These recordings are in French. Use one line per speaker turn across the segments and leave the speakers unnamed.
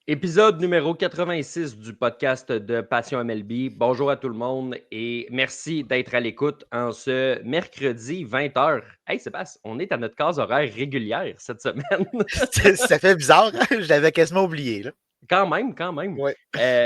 Épisode numéro 86 du podcast de Passion MLB. Bonjour à tout le monde et merci d'être à l'écoute en ce mercredi 20h. Hey Sébastien, on est à notre case horaire régulière cette semaine.
Ça fait bizarre, hein? Je l'avais quasiment oublié. Là.
Quand même, quand même.
Ouais.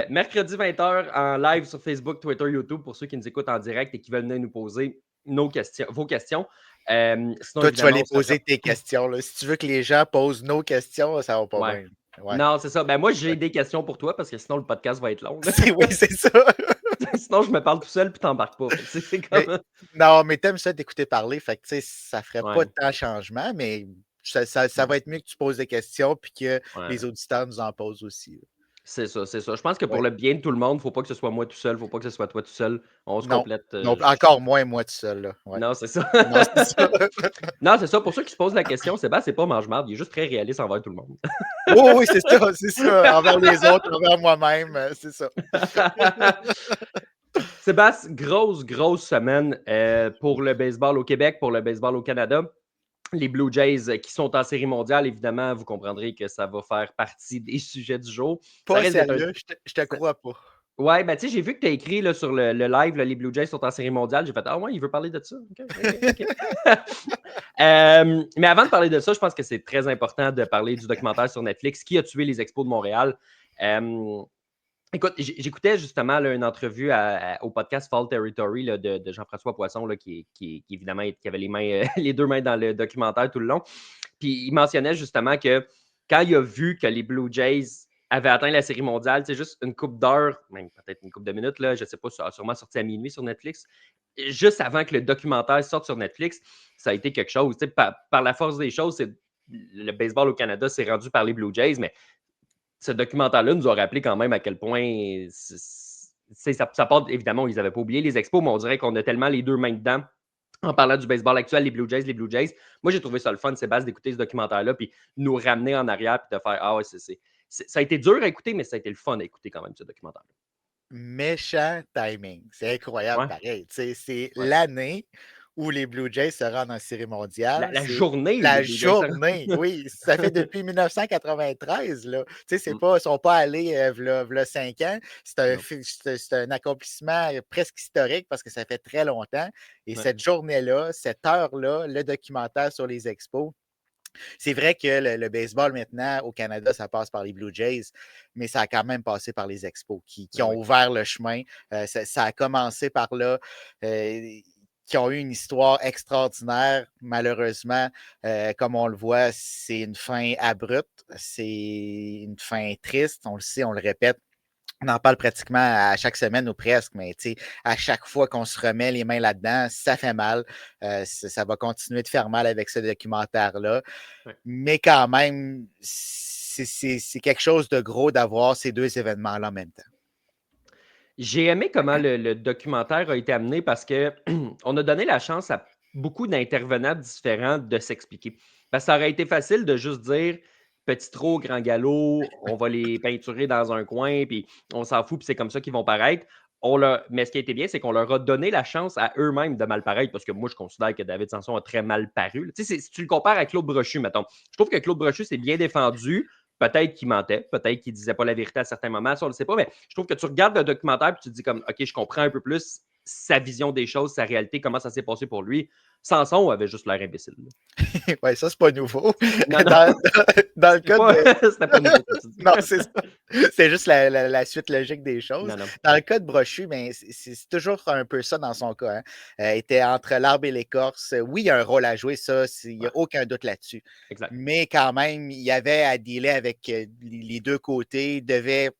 Mercredi 20h en live sur Facebook, Twitter, YouTube pour ceux qui nous écoutent en direct et qui veulent venir nous poser vos questions. Sinon,
Toi, tu vas
évidemment,
les
on se
poser
rep-
tes questions. Là. Si tu veux que les gens posent nos questions, ça va pas
Ouais.
bien. Ouais.
Non, c'est ça. Ben moi, j'ai des questions pour toi parce que sinon, le podcast va être long.
Oui, c'est ça.
Sinon, je me parle tout seul puis t'embarques pas. Fait que c'est
Mais,
comme...
non, mais t'aimes ça d'écouter parler, fait que ça ferait pas
Ouais,
tant de changement, mais ça va être mieux que tu poses des questions puis que les
ouais.
auditeurs nous en posent aussi. Là.
C'est ça, c'est ça. Je pense que pour
Ouais.
le bien de tout le monde, faut pas que ce soit moi tout seul, faut pas que ce soit toi tout seul. On se
Non.
complète.
Non, encore moins moi tout seul. Là. Ouais.
Non, c'est ça.
Non, c'est ça.
Non, c'est ça. Pour ceux qui se posent la question, Sébastien, c'est pas mange-marde, il est juste très réaliste envers tout le monde.
Oui, oui, c'est ça, c'est ça. Envers les autres, envers moi-même, c'est ça.
Sébastien, grosse semaine pour le baseball au Québec, pour le baseball au Canada. Les Blue Jays qui sont en série mondiale, évidemment, vous comprendrez que ça va faire partie des sujets du jour. Ça
Pas
risque d'être un...
sérieux, je te crois pas.
Ouais, ben tu sais, j'ai vu que tu as écrit là, sur le live, là, les Blue Jays sont en série mondiale. J'ai fait ah ouais, il veut parler de ça. OK. Mais avant de parler de ça, je pense que c'est très important de parler du documentaire sur Netflix qui a tué les Expos de Montréal. Écoute, j'écoutais justement là, une entrevue au podcast Fall Territory là, de Jean-François Poisson, là, qui évidemment qui avait les deux mains dans le documentaire tout le long. Puis il mentionnait justement que quand il a vu que les Blue Jays avaient atteint la série mondiale, c'est juste une couple d'heures, même peut-être une couple de minutes, là, je ne sais pas, ça a sûrement sorti à minuit sur Netflix. Juste avant que le documentaire sorte sur Netflix, ça a été quelque chose. Par la force des choses, le baseball au Canada s'est rendu par les Blue Jays, mais ce documentaire-là nous a rappelé quand même à quel point ça part, évidemment, ils n'avaient pas oublié les expos, mais on dirait qu'on a tellement les deux mains dedans en parlant du baseball actuel, les Blue Jays. Moi, j'ai trouvé ça le fun, Sébastien, d'écouter ce documentaire-là, puis nous ramener en arrière, puis de faire ah ouais, ça a été dur à écouter, mais ça a été le fun à écouter quand même, ce documentaire-là.
Méchant timing. C'est incroyable,
Ouais,
pareil. C'est
ouais.
l'année où les Blue Jays se rendent en série mondiale.
La
C'est
journée où les
la
Blue Jays
journée, oui. Ça fait depuis 1993, là. Ils
Mm,
ne sont pas allés v'là 5 ans.
non,
C'est un accomplissement presque historique parce que ça fait très longtemps. Et
ouais,
cette journée-là, cette heure-là, le documentaire sur les expos, c'est vrai que le baseball maintenant au Canada, ça passe par les Blue Jays, mais ça a quand même passé par les Expos qui
ben
ont
oui.
ouvert le chemin. Ça a commencé par là. Qui ont eu une histoire extraordinaire. Malheureusement, comme on le voit, c'est une fin abrupte, c'est une fin triste, on le sait, on le répète. On en parle pratiquement à chaque semaine ou presque, mais à chaque fois qu'on se remet les mains là-dedans, ça fait mal. Ça va continuer de faire mal avec ce documentaire-là.
Ouais.
Mais quand même, c'est quelque chose de gros d'avoir ces deux événements-là en même temps.
J'ai aimé comment le documentaire a été amené parce que on a donné la chance à beaucoup d'intervenants différents de s'expliquer. Parce que ça aurait été facile de juste dire petit trot, grand galop, on va les peinturer dans un coin, puis on s'en fout, puis c'est comme ça qu'ils vont paraître. Mais ce qui a été bien, c'est qu'on leur a donné la chance à eux-mêmes de mal paraître, parce que moi, je considère que David Sanson a très mal paru. Tu sais, si tu le compares à Claude Brochu, mettons, je trouve que Claude Brochu s'est bien défendu. Peut-être qu'il mentait, peut-être qu'il disait pas la vérité à certains moments, ça on ne le sait pas, mais je trouve que tu regardes le documentaire et tu te dis comme, OK, je comprends un peu plus sa vision des choses, sa réalité, comment ça s'est passé pour lui. Sanson avait juste l'air imbécile.
Oui, ça, c'est pas nouveau.
Non, non,
Dans le cas de.
c'était pas nouveau, ce que tu dis.
Non, c'est ça. C'est juste la suite logique des choses.
Non, non.
Dans le cas de Brochu, ben, c'est toujours un peu ça dans son cas. Hein. Il était entre l'arbre et l'écorce. Oui, il y a un rôle à jouer, ça, il n'y
Ouais,
a aucun doute là-dessus.
exact.
Mais quand même, il y avait à dealer avec les deux côtés. Il devait.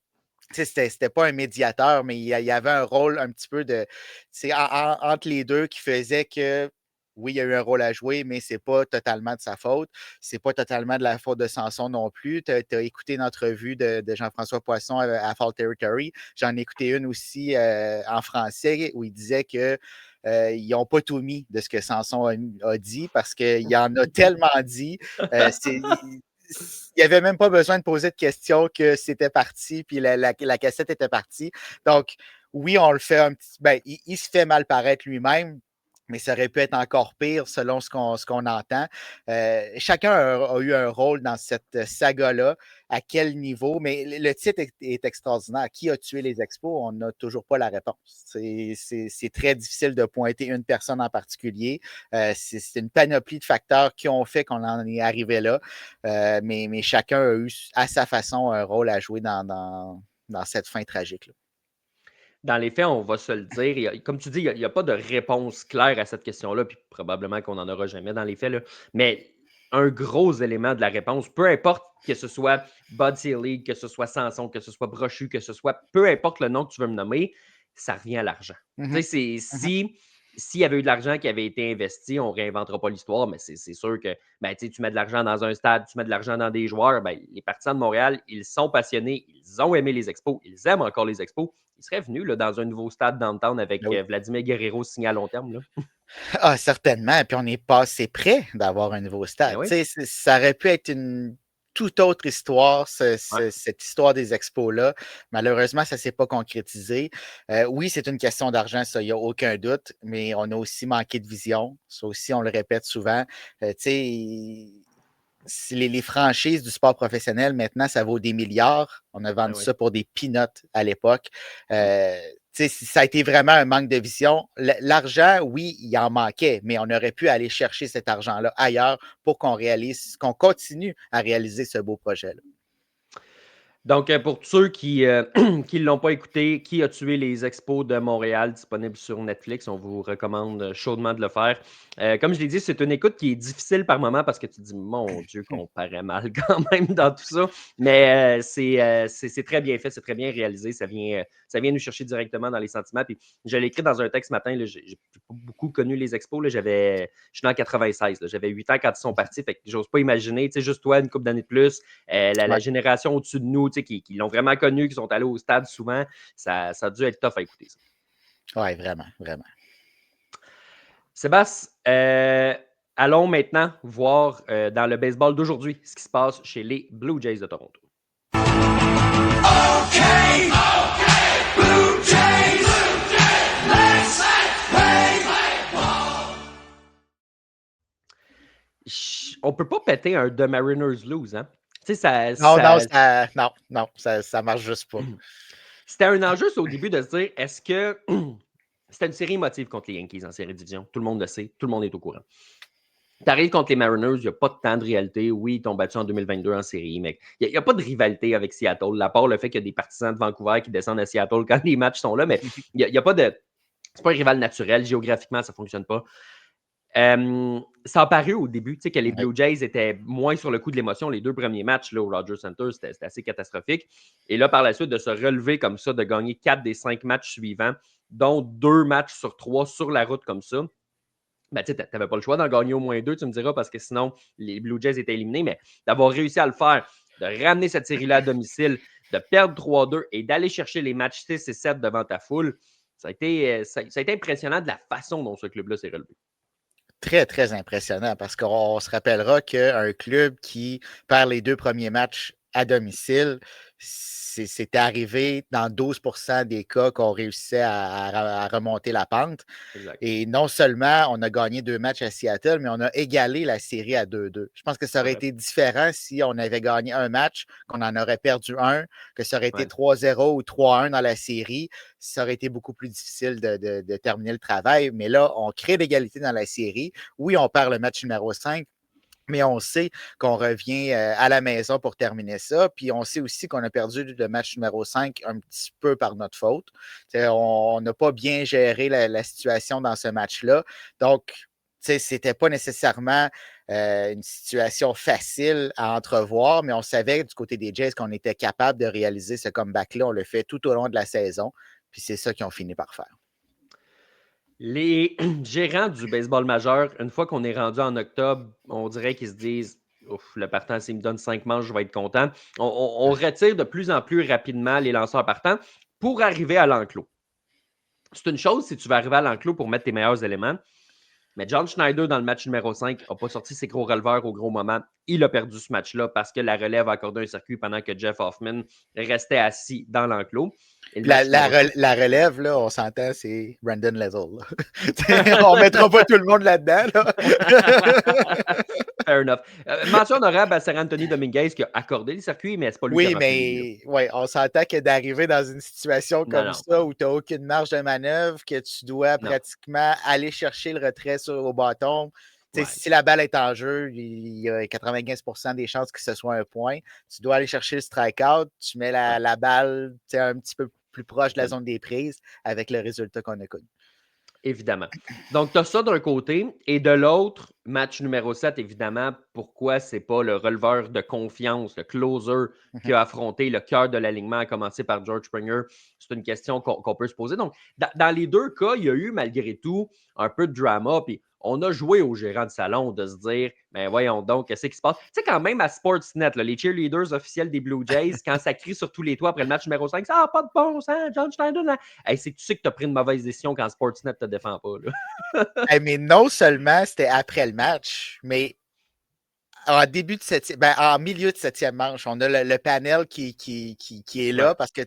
C'était pas un médiateur, mais il y avait un rôle un petit peu de. C'est entre les deux qui faisait que. Oui, il y a eu un rôle à jouer, mais c'est pas totalement de sa faute. C'est pas totalement de la faute de Sanson non plus. Tu as écouté une entrevue de Jean-François Poisson à Fall Territory. J'en ai écouté une aussi en français où il disait que ils n'ont pas tout mis de ce que Sanson a dit parce qu'il en a tellement dit. Il n'y avait même pas besoin de poser de questions que c'était parti, puis la cassette était partie. Donc, oui, on le fait un petit. Ben, il se fait mal paraître lui-même, mais ça aurait pu être encore pire selon ce qu'on entend. Chacun a eu un rôle dans cette saga-là. À quel niveau? Mais le titre est extraordinaire. Qui a tué les Expos? On n'a toujours pas la réponse. C'est très difficile de pointer une personne en particulier. C'est une panoplie de facteurs qui ont fait qu'on en est arrivé là. Mais chacun a eu à sa façon un rôle à jouer dans cette fin tragique-là.
Dans les faits, on va se le dire. Comme tu dis, il n'y a pas de réponse claire à cette question-là, puis probablement qu'on n'en aura jamais dans les faits. Là. Mais un gros élément de la réponse, peu importe que ce soit Bud Selig, que ce soit Samson, que ce soit Brochu, que ce soit, peu importe le nom que tu veux me nommer, ça revient à l'argent. Tu sais, s'il y avait eu de l'argent qui avait été investi, on ne réinventera pas l'histoire, mais c'est sûr que tu mets de l'argent dans un stade, tu mets de l'argent dans des joueurs. Les partisans de Montréal, ils sont passionnés, ils ont aimé les Expos, ils aiment encore les Expos. Ils seraient venus là, dans un nouveau stade downtown avec Vladimir Guerrero signé à long terme. Là.
Ah, certainement. Puis on est passé près d'avoir un nouveau stade.
Oui.
Ça aurait pu être une toute autre histoire, cette histoire des expos-là. Malheureusement, ça ne s'est pas concrétisé. Oui, c'est une question d'argent, ça, il n'y a aucun doute, mais on a aussi manqué de vision. Ça aussi, on le répète souvent. Les franchises du sport professionnel, maintenant, ça vaut des milliards. On a vendu ça pour des peanuts à l'époque. Ça a été vraiment un manque de vision. L'argent, oui, il en manquait, mais on aurait pu aller chercher cet argent-là ailleurs pour qu'on continue à réaliser ce beau projet-là.
Donc, pour ceux qui ne l'ont pas écouté, Qui a tué les Expos de Montréal, disponible sur Netflix, on vous recommande chaudement de le faire. Comme je l'ai dit, c'est une écoute qui est difficile par moment parce que tu te dis, mon Dieu, qu'on paraît mal quand même dans tout ça. Mais c'est très bien fait, c'est très bien réalisé. Ça vient nous chercher directement dans les sentiments. Puis, je l'ai écrit dans un texte ce matin. J'ai pas beaucoup connu les Expos. Là, je suis né en 96. Là, j'avais 8 ans quand ils sont partis. Fait que j'ose pas imaginer, juste toi, une couple d'années de plus, la génération au-dessus de nous, qui l'ont vraiment connu, qui sont allés au stade souvent, ça a dû être tough à écouter.
Oui, vraiment, vraiment.
Sébastien, allons maintenant voir dans le baseball d'aujourd'hui ce qui se passe chez les Blue Jays de Toronto. OK, Blue Jays, let's play baseball. On peut pas péter un The Mariners lose, hein?
Non, ça marche juste pas.
C'était un enjeu au début de se dire, est-ce que c'était une série émotive contre les Yankees en série division? Tout le monde le sait, tout le monde est au courant. Tu arrives contre les Mariners, il n'y a pas de temps de réalité. Oui, ils t'ont battu en 2022 en série, mais il n'y a pas de rivalité avec Seattle, à part le fait qu'il y a des partisans de Vancouver qui descendent à Seattle quand les matchs sont là, mais il n'y a pas de... C'est pas un rival naturel, géographiquement, ça ne fonctionne pas. Ça a paru au début que les Blue Jays étaient moins sur le coup de l'émotion. Les 2 premiers matchs là, au Rogers Center, c'était assez catastrophique. Et là, par la suite, de se relever comme ça, de gagner 4 des 5 matchs suivants, dont 2 matchs sur 3 sur la route comme ça, tu n'avais pas le choix d'en gagner au moins 2, tu me diras, parce que sinon, les Blue Jays étaient éliminés. Mais d'avoir réussi à le faire, de ramener cette série-là à domicile, de perdre 3-2 et d'aller chercher les matchs 6 et 7 devant ta foule, ça a été impressionnant de la façon dont ce club-là s'est relevé.
Très, très impressionnant parce qu'on se rappellera qu'un club qui perd les 2 premiers matchs à domicile, c'était arrivé dans 12% des cas qu'on réussissait à remonter la pente.
Exact.
Et non seulement on a gagné 2 matchs à Seattle, mais on a égalé la série à 2-2. Je pense que ça aurait été différent si on avait gagné un match, qu'on en aurait perdu un, que ça aurait été 3-0 ou 3-1 dans la série. Ça aurait été beaucoup plus difficile de terminer le travail. Mais là, on crée l'égalité dans la série. Oui, on perd le match numéro 5, mais on sait qu'on revient à la maison pour terminer ça. Puis on sait aussi qu'on a perdu le match numéro 5 un petit peu par notre faute. On n'a pas bien géré la situation dans ce match-là. Donc, ce n'était pas nécessairement une situation facile à entrevoir, mais on savait du côté des Jays qu'on était capable de réaliser ce comeback-là. On le fait tout au long de la saison. Puis c'est ça qu'ils ont fini par faire.
Les gérants du baseball majeur, une fois qu'on est rendu en octobre, on dirait qu'ils se disent ouf, le partant, s'il me donne 5 manches, je vais être content. On retire de plus en plus rapidement les lanceurs partants pour arriver à l'enclos. C'est une chose si tu vas arriver à l'enclos pour mettre tes meilleurs éléments. Mais John Schneider, dans le match numéro 5, n'a pas sorti ses gros releveurs au gros moment. Il a perdu ce match-là parce que la relève a accordé un circuit pendant que Jeff Hoffman restait assis dans l'enclos.
La relève, là, on s'entend, c'est Brandon Lettle. On ne mettra pas tout le monde là-dedans. Là.
Fair enough. Mention honorable à Sir Anthony Dominguez qui a accordé le circuit, mais c'est pas lui qui a
marqué. Oui, on s'entend que d'arriver dans une situation comme ça où tu n'as aucune marge de manœuvre, que tu dois pratiquement aller chercher le retrait au bâton. Ouais. Si la balle est en jeu, il y a 95% des chances que ce soit un point. Tu dois aller chercher le strikeout, tu mets la balle un petit peu plus proche de la zone des prises avec le résultat qu'on a connu.
Évidemment. Donc, tu as ça d'un côté. Et de l'autre, match numéro 7, évidemment, pourquoi c'est pas le releveur de confiance, le closer qui a affronté le cœur de l'alignement, à commencer par George Springer? C'est une question qu'on peut se poser. Donc, dans les deux cas, il y a eu malgré tout un peu de drama. Puis, on a joué au gérant de salon de se dire, ben voyons donc, qu'est-ce qui se passe? Tu sais, quand même à Sportsnet, là, les cheerleaders officiels des Blue Jays, quand ça crie sur tous les toits après le match numéro 5, ça n'a pas de bon sens, John Schneider. Hey, c'est que tu sais que tu as pris une mauvaise décision quand Sportsnet ne te défend pas.
Hey, mais non seulement c'était après le match, mais en début de en milieu de septième manche, on a le panel qui est là parce que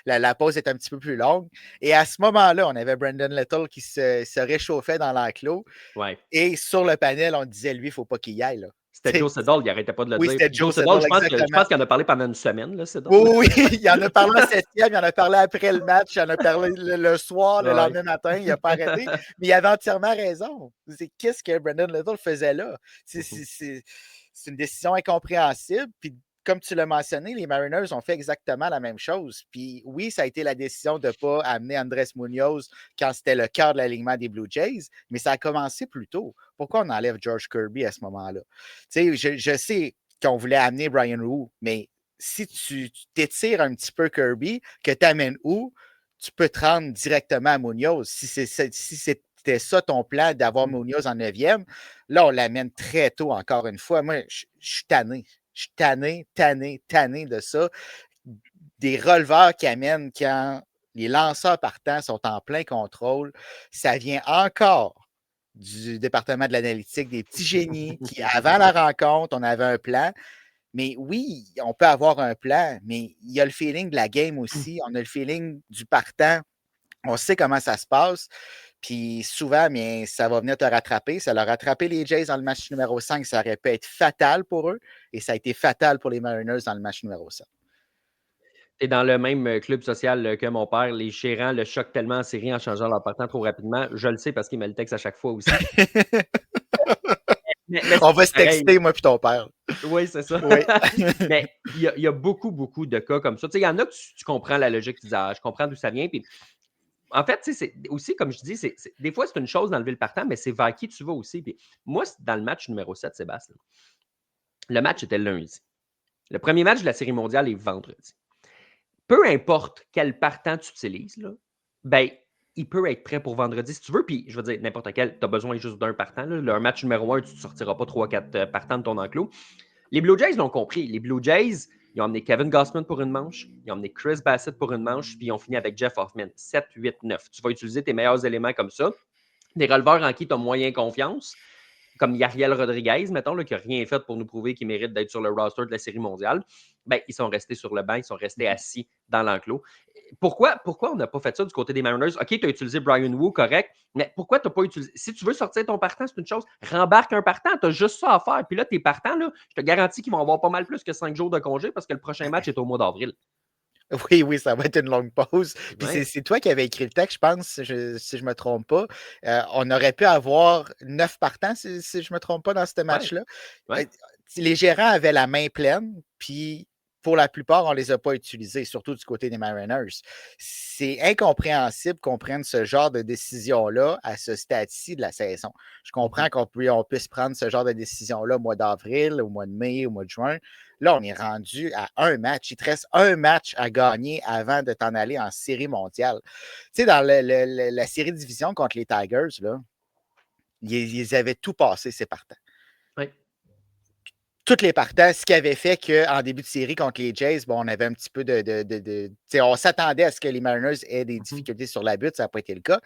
la pause est un petit peu plus longue. Et à ce moment-là, on avait Brandon Little qui se réchauffait dans l'enclos.
Ouais.
Et sur le panel, on disait, lui, il ne faut pas qu'il y aille. Là.
C'était Joe Siddall, il n'arrêtait pas de le dire.
C'était Joe Siddall,
je pense qu'il en a parlé pendant une semaine. Là,
oui, il en a parlé en septième, il en a parlé après le match, il en a parlé le soir, le lendemain matin, il n'a pas arrêté. Mais il avait entièrement raison. Qu'est-ce que Brandon Little faisait là? C'est une décision incompréhensible. Puis, comme tu l'as mentionné, les Mariners ont fait exactement la même chose. Puis, oui, ça a été la décision de ne pas amener Andrés Munoz quand c'était le cœur de l'alignement des Blue Jays, mais ça a commencé plus tôt. Pourquoi on enlève George Kirby à ce moment-là? Tu sais, je sais qu'on voulait amener Bryan Woo, mais si tu t'étires un petit peu Kirby, que tu amènes où, tu peux te rendre directement à Munoz. Si c'était ça ton plan d'avoir Munoz en 9e, là, on l'amène très tôt, encore une fois. Moi, je suis tanné. Je suis tanné de ça. Des releveurs qui amènent quand les lanceurs partants sont en plein contrôle, ça vient encore du département de l'analytique, des petits génies qui, avant la rencontre, on avait un plan. Mais oui, on peut avoir un plan, mais il y a le feeling de la game aussi. On a le feeling du partant. On sait comment ça se passe. Puis souvent, bien, ça va venir te rattraper. Ça l'a rattrapé les Jays dans le match numéro 5. Ça aurait pu être fatal pour eux. Et ça a été fatal pour les Mariners dans le match numéro 7.
Tu es dans le même club social que mon père. Les gérants le choquent tellement en série en changeant leur partant trop rapidement. Je le sais parce qu'il me le texte à chaque fois aussi.
mais on va se texter, moi puis ton père.
Oui, c'est ça.
Oui.
Mais il y a beaucoup de cas comme ça. Il y en a que tu comprends la logique. Tu dis, je comprends d'où ça vient. Puis, en fait, c'est aussi, comme je dis, des fois, c'est une chose d'enlever le partant, mais c'est vers qui tu vas aussi. Puis, moi, dans le match numéro 7, Sébastien, le match était lundi. Le premier match de la Série mondiale est vendredi. Peu importe quel partant tu utilises, là, ben, il peut être prêt pour vendredi si tu veux. Puis, je veux dire, n'importe quel, tu as besoin juste d'un partant. Là. Un match numéro 1, tu ne sortiras pas 3-4 partants de ton enclos. Les Blue Jays l'ont compris. Les Blue Jays, ils ont amené Kevin Gausman pour une manche, ils ont amené Chris Bassett pour une manche, puis ils ont fini avec Jeff Hoffman. 7, 8, 9. Tu vas utiliser tes meilleurs éléments comme ça. Des releveurs en qui tu as moyen confiance, comme Yariel Rodriguez, mettons, là, qui n'a rien fait pour nous prouver qu'il mérite d'être sur le roster de la Série mondiale, ben, ils sont restés sur le banc, ils sont restés assis dans l'enclos. Pourquoi on n'a pas fait ça du côté des Mariners? OK, tu as utilisé Bryan Woo, correct, mais pourquoi tu n'as pas utilisé... Si tu veux sortir ton partant, c'est une chose. Rembarque un partant, tu as juste ça à faire. Puis là, tes partants, là, je te garantis qu'ils vont avoir pas mal plus que 5 jours de congé parce que le prochain match est au mois d'avril.
Oui, ça va être une longue pause. Puis c'est toi qui avais écrit le texte, je pense, si je ne me trompe pas. On aurait pu avoir 9 partants, si je ne me trompe pas, dans ce match-là.
Ouais.
Les gérants avaient la main pleine, puis pour la plupart, on ne les a pas utilisés, surtout du côté des Mariners. C'est incompréhensible qu'on prenne ce genre de décision-là à ce stade-ci de la saison. Je comprends qu'on puisse prendre ce genre de décision-là au mois d'avril, au mois de mai, au mois de juin. Là, on est rendu à un match. Il te reste un match à gagner avant de t'en aller en série mondiale. Tu sais, dans la série division contre les Tigers, là, ils avaient tout passé, ces partants.
Oui.
Tous les partants, ce qui avait fait qu'en début de série contre les Jays, bon, on avait un petit peu on s'attendait à ce que les Mariners aient des difficultés sur la butte, ça n'a pas été le cas.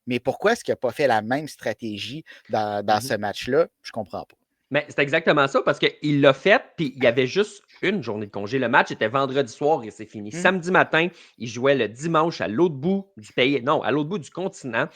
Mais pourquoi est-ce qu'il n'a pas fait la même stratégie dans ce match-là? Je ne comprends pas.
Mais c'est exactement ça, parce qu'il l'a fait, puis il y avait juste une journée de congé. Le match était vendredi soir et c'est fini. Samedi matin, il jouait le dimanche à l'autre bout du pays, non, à l'autre bout du continent.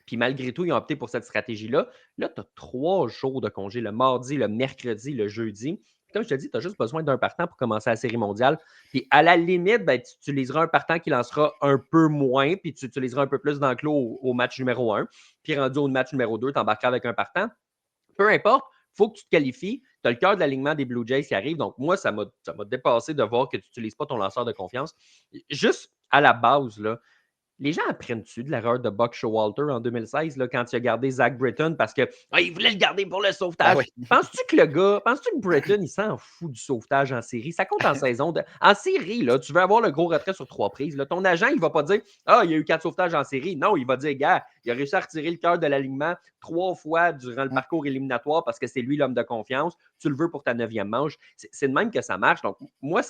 Puis malgré tout, ils ont opté pour cette stratégie-là. Là, tu as 3 jours de congé, le mardi, le mercredi, le jeudi. Puis comme je te dis, tu as juste besoin d'un partant pour commencer la série mondiale. Puis à la limite, ben, tu utiliseras un partant qui lancera un peu moins, puis tu utiliseras un peu plus d'enclos au match numéro 1. Puis rendu au match numéro 2, tu embarqueras avec un partant. Peu importe, il faut que tu te qualifies. Tu as le cœur de l'alignement des Blue Jays qui arrive. Donc, moi, ça m'a dépassé de voir que tu n'utilises pas ton lanceur de confiance. Juste à la base, là, les gens apprennent-tu de l'erreur de Buck Showalter en 2016 là, quand il a gardé Zach Britton parce qu'il voulait le garder pour le sauvetage?
Oui.
Penses-tu que Britton, il s'en fout du sauvetage en série? Ça compte en saison. En série, là, tu veux avoir le gros retrait sur 3 prises. Là. Ton agent, il ne va pas dire il y a eu 4 sauvetages en série. Non, il va dire gars, il a réussi à retirer le cœur de l'alignement 3 fois durant le parcours éliminatoire parce que c'est lui l'homme de confiance. Tu le veux pour ta 9e manche. C'est de même que ça marche. Donc, moi,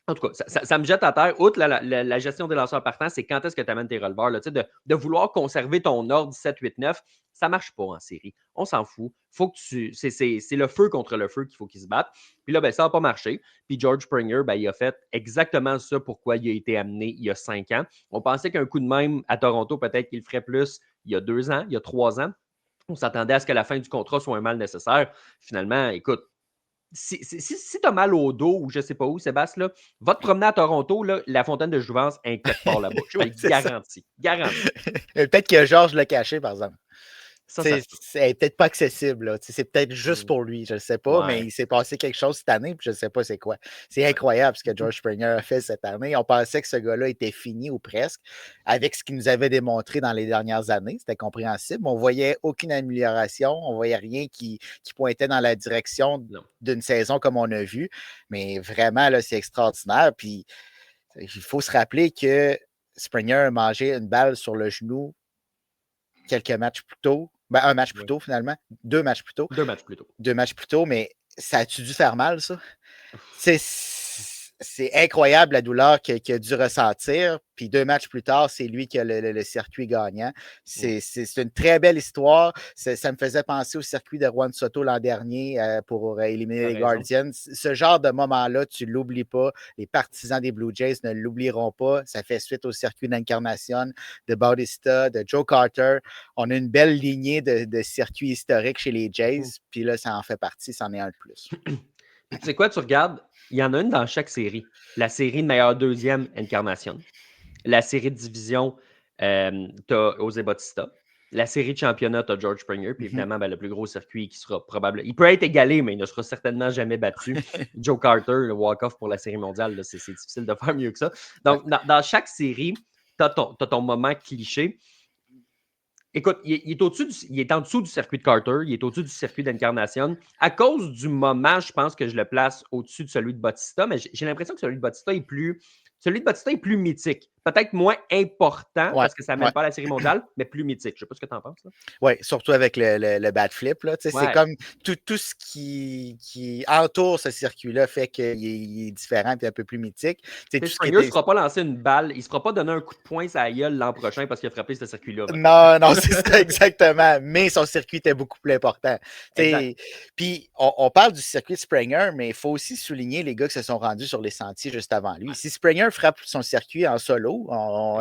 en tout cas, ça me jette à terre. Outre la gestion des lanceurs partants, c'est quand est-ce que tu amènes tes releveurs. Là, de vouloir conserver ton ordre 17, 8, 9, ça ne marche pas en série. On s'en fout. Faut que c'est le feu contre le feu qu'il faut qu'ils se battent. Puis là, ben, ça n'a pas marché. Puis George Springer, ben, il a fait exactement ça pourquoi il a été amené il y a 5 ans. On pensait qu'un coup de même à Toronto, peut-être qu'il le ferait plus il y a 2 ans, il y a 3 ans. On s'attendait à ce que la fin du contrat soit un mal nécessaire. Finalement, écoute, si tu as mal au dos ou je ne sais pas où, Sébastien, là, va te promener à Toronto, là, la fontaine de jouvence est quelque part là-bas. Je te le garantis. Garanti.
Peut-être que Georges l'a caché, par exemple.
Ça
C'est peut-être pas accessible. Là. C'est peut-être juste pour lui, je ne sais pas, mais il s'est passé quelque chose cette année, puis je ne sais pas c'est quoi. C'est incroyable ce que George Springer a fait cette année. On pensait que ce gars-là était fini ou presque, avec ce qu'il nous avait démontré dans les dernières années. C'était compréhensible. On ne voyait aucune amélioration, on ne voyait rien qui pointait dans la direction d'une saison comme on a vu. Mais vraiment, là, c'est extraordinaire. Puis il faut se rappeler que Springer a mangé une balle sur le genou quelques matchs plus tôt. Ben, un match plus tôt, finalement. 2 matchs plus tôt.
2 matchs plus tôt.
2 matchs plus tôt, mais ça a-tu dû faire mal, ça? C'est incroyable la douleur qu'il a dû ressentir. Puis 2 matchs plus tard, c'est lui qui a le circuit gagnant. C'est une très belle histoire. Ça me faisait penser au circuit de Juan Soto l'an dernier pour éliminer les Guardians. Ce genre de moment-là, tu ne l'oublies pas. Les partisans des Blue Jays ne l'oublieront pas. Ça fait suite au circuit d'Encarnacion, de Bautista, de Joe Carter. On a une belle lignée de circuits historiques chez les Jays. Puis là, ça en fait partie. C'en est un de plus.
Puis tu sais quoi, tu regardes, il y en a une dans chaque série. La série de meilleure deuxième, Encarnacion. La série de division, tu as José Bautista. La série de championnat, tu as George Springer. Puis évidemment, ben, le plus gros circuit qui sera probable. Il peut être égalé, mais il ne sera certainement jamais battu. Joe Carter, le walk-off pour la série mondiale, là, c'est difficile de faire mieux que ça. Donc, dans chaque série, tu as ton moment cliché. Écoute, il est en dessous du circuit de Carter, il est au-dessus du circuit d'Incarnation. À cause du moment, je pense que je le place au-dessus de celui de Bautista, mais j'ai l'impression que celui de Bautista est plus mythique. Peut-être moins important parce que ça ne mène pas à la série mondiale, mais plus mythique. Je ne sais pas ce que tu en penses.
Oui, surtout avec le bat flip. Là. C'est comme tout ce qui entoure ce circuit-là fait qu'il est différent et un peu plus mythique.
Springer ne se fera pas lancer une balle, il ne se fera pas donner un coup de poing à la gueule l'an prochain parce qu'il a frappé ce circuit-là.
Non, c'est ça exactement. Mais son circuit était beaucoup plus important. Puis on parle du circuit de Springer, mais il faut aussi souligner les gars qui se sont rendus sur les sentiers juste avant lui. Si Springer frappe son circuit en solo,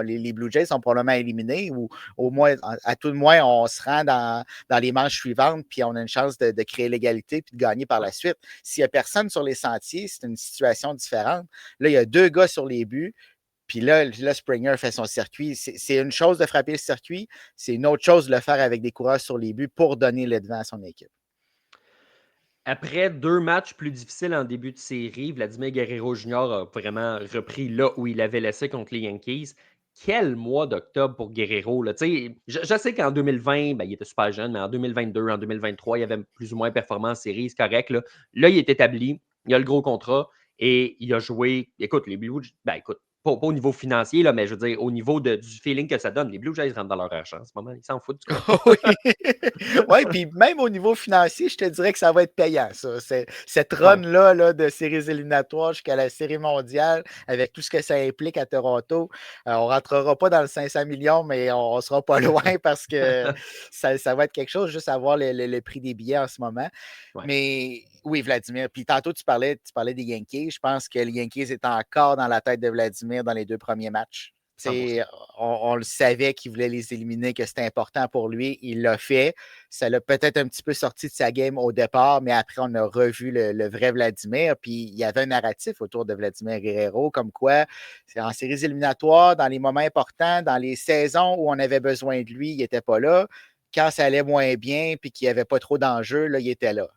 les Blue Jays sont probablement éliminés ou au moins, à tout le moins, on se rend dans les manches suivantes puis on a une chance de créer l'égalité puis de gagner par la suite. S'il n'y a personne sur les sentiers, c'est une situation différente. Là, il y a 2 gars sur les buts. Puis là, Springer fait son circuit. C'est une chose de frapper le circuit, c'est une autre chose de le faire avec des coureurs sur les buts pour donner le devant à son équipe.
Après 2 matchs plus difficiles en début de série, Vladimir Guerrero Jr. a vraiment repris là où il avait laissé contre les Yankees. Quel mois d'octobre pour Guerrero. Là. Je sais qu'en 2020, ben, il était super jeune, mais en 2022, en 2023, il avait plus ou moins performant en série, c'est correct. Là, il est établi, il a le gros contrat et il a joué. Écoute, les Blue Jays, ben écoute, pas au niveau financier, là, mais je veux dire, au niveau du feeling que ça donne. Les Blue Jays rentrent dans leur argent en ce moment. Ils s'en foutent du contrat.
Oui, ouais, puis même au niveau financier, je te dirais que ça va être payant, ça. Cette run-là là, de séries éliminatoires jusqu'à la série mondiale, avec tout ce que ça implique à Toronto, on ne rentrera pas dans le 500 millions, mais on ne sera pas loin parce que ça va être quelque chose, juste à voir le prix des billets en ce moment.
Ouais.
Mais oui, Vladimir. Puis tantôt, tu parlais des Yankees. Je pense que les Yankees étaient encore dans la tête de Vladimir dans les 2 premiers matchs.
100%.
On le savait qu'il voulait les éliminer, que c'était important pour lui. Il l'a fait. Ça l'a peut-être un petit peu sorti de sa game au départ, mais après, on a revu le vrai Vladimir. Puis il y avait un narratif autour de Vladimir Guerrero, comme quoi, c'est en séries éliminatoires, dans les moments importants, dans les saisons où on avait besoin de lui, il n'était pas là. Quand ça allait moins bien puis qu'il n'y avait pas trop d'enjeux, là, il était là.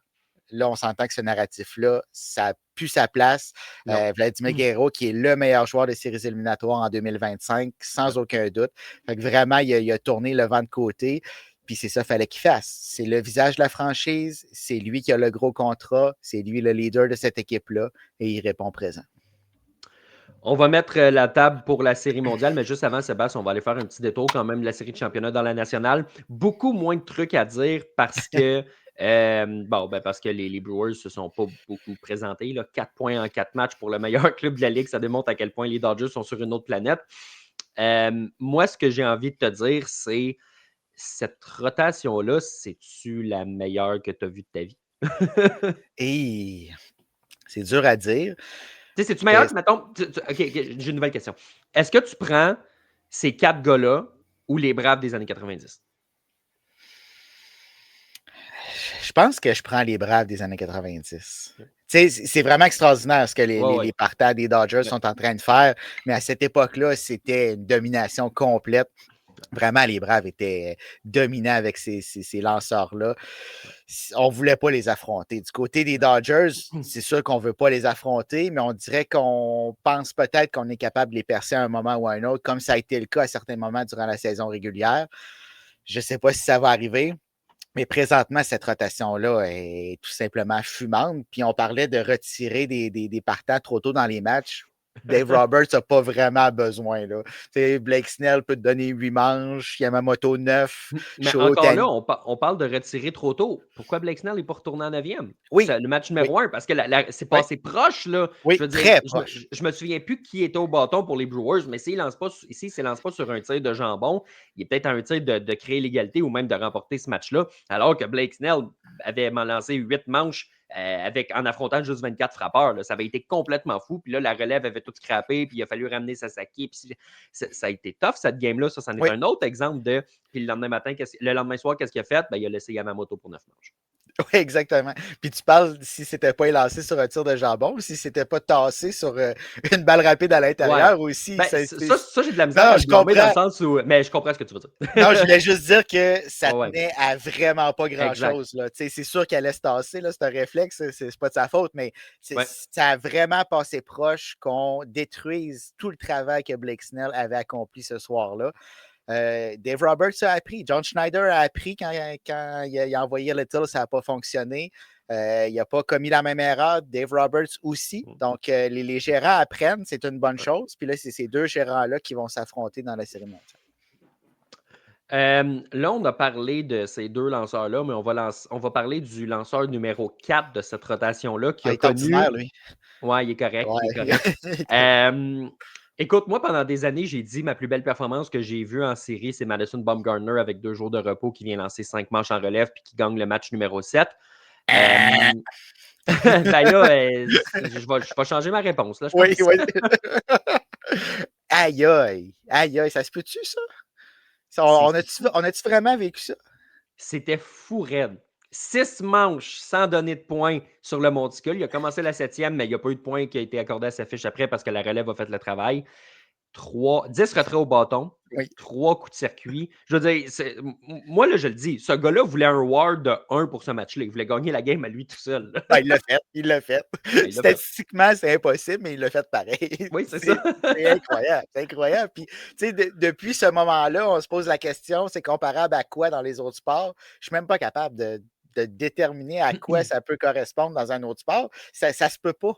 Là, on s'entend que ce narratif-là, ça n'a plus sa place. Vladimir Guerrero, qui est le meilleur joueur des séries éliminatoires en 2025, sans aucun doute. Fait que vraiment, il a tourné le vent de côté. Puis c'est ça qu'il fallait qu'il fasse. C'est le visage de la franchise. C'est lui qui a le gros contrat. C'est lui le leader de cette équipe-là. Et il répond présent.
On va mettre la table pour la série mondiale, mais juste avant, Sébastien, on va aller faire un petit détour quand même de la série de championnat dans la nationale. Beaucoup moins de trucs à dire parce que parce que les Brewers ne se sont pas beaucoup présentés. Là. 4 points en 4 matchs pour le meilleur club de la Ligue. Ça démontre à quel point les Dodgers sont sur une autre planète. Moi, ce que j'ai envie de te dire, c'est cette rotation-là, c'est-tu la meilleure que tu as vue de ta vie?
Et c'est dur à dire.
C'est-tu meilleur que, mettons, OK, j'ai une nouvelle question. Est-ce que tu prends ces 4 gars-là ou les Braves des années 90?
Je pense que je prends les Braves des années 90. C'est vraiment extraordinaire ce que les partants des Dodgers sont en train de faire, mais à cette époque-là, c'était une domination complète. Vraiment, les Braves étaient dominants avec ces lanceurs-là. On ne voulait pas les affronter. Du côté des Dodgers, c'est sûr qu'on ne veut pas les affronter, mais on dirait qu'on pense peut-être qu'on est capable de les percer à un moment ou à un autre, comme ça a été le cas à certains moments durant la saison régulière. Je ne sais pas si ça va arriver. Mais présentement, cette rotation-là est tout simplement fumante. Puis on parlait de retirer des partants trop tôt dans les matchs. Dave Roberts n'a pas vraiment besoin. Là. Blake Snell peut te donner 8 manches, Yamamoto 9.
Mais encore là, on parle de retirer trop tôt. Pourquoi Blake Snell n'est pas retourné en 9e?
Oui.
C'est le match numéro 1, parce que c'est passé proche. Là.
Oui,
je veux dire,
très proche.
Je me souviens plus qui était au bâton pour les Brewers, mais s'il ne se lance pas sur un tir de jambon, il est peut-être à un tir de créer l'égalité ou même de remporter ce match-là, alors que Blake Snell avait lancé 8 manches en affrontant juste 24 frappeurs. Là. Ça avait été complètement fou. Puis là, la relève avait tout scrappé, puis il a fallu ramener Sasaki. Puis ça a été tough, cette game-là. Ça, c'en est un autre exemple de... Puis le lendemain soir, qu'est-ce qu'il a fait? Il a laissé Yamamoto pour 9 manches.
Oui, exactement. Puis tu parles si c'était pas élancé sur un tir de jambon, si c'était pas tassé sur une balle rapide à l'intérieur aussi.
Ça, j'ai de la misère à le blâmer dans le sens où... Mais je comprends ce que tu veux dire.
Non, je voulais juste dire que ça tenait à vraiment pas grand-chose. C'est sûr qu'elle laisse tasser, c'est un réflexe, c'est pas de sa faute, mais ça a vraiment passé proche qu'on détruise tout le travail que Blake Snell avait accompli ce soir-là. Dave Roberts a appris. John Schneider a appris quand il a envoyé Little, ça n'a pas fonctionné. Il n'a pas commis la même erreur. Dave Roberts aussi. Donc, les gérants apprennent, c'est une bonne chose. Puis là, c'est ces 2 gérants-là qui vont s'affronter dans la série mondiale.
Là, on a parlé de ces 2 lanceurs-là, mais on va parler du lanceur numéro 4 de cette rotation-là qui a connu...
ordinaire, lui.
Ouais, il est correct. Ouais. Il est correct. Écoute, moi, pendant des années, j'ai dit ma plus belle performance que j'ai vue en série, c'est Madison Bumgarner avec 2 jours de repos qui vient lancer 5 manches en relève puis qui gagne le match numéro 7. Ben là, je vais changer ma réponse. Là,
oui. Aïe, aïe, ça se peut-tu, ça? On a-tu vraiment vécu ça?
C'était fou raide. 6 manches sans donner de points sur le monticule. Il a commencé la 7e, mais il n'y a pas eu de points qui a été accordé à sa fiche après parce que la relève a fait le travail. 10 retraits au bâton, 3 coups de circuit. Je veux dire, moi, là, je le dis, ce gars-là voulait un WAR de 1 pour ce match-là. Il voulait gagner la game à lui tout seul.
Il l'a fait. Statistiquement, c'est impossible, mais il l'a fait pareil.
Oui, c'est ça.
C'est incroyable. Puis, tu sais, depuis ce moment-là, on se pose la question, c'est comparable à quoi dans les autres sports? Je ne suis même pas capable de déterminer à quoi ça peut correspondre dans un autre sport. Ça se peut pas.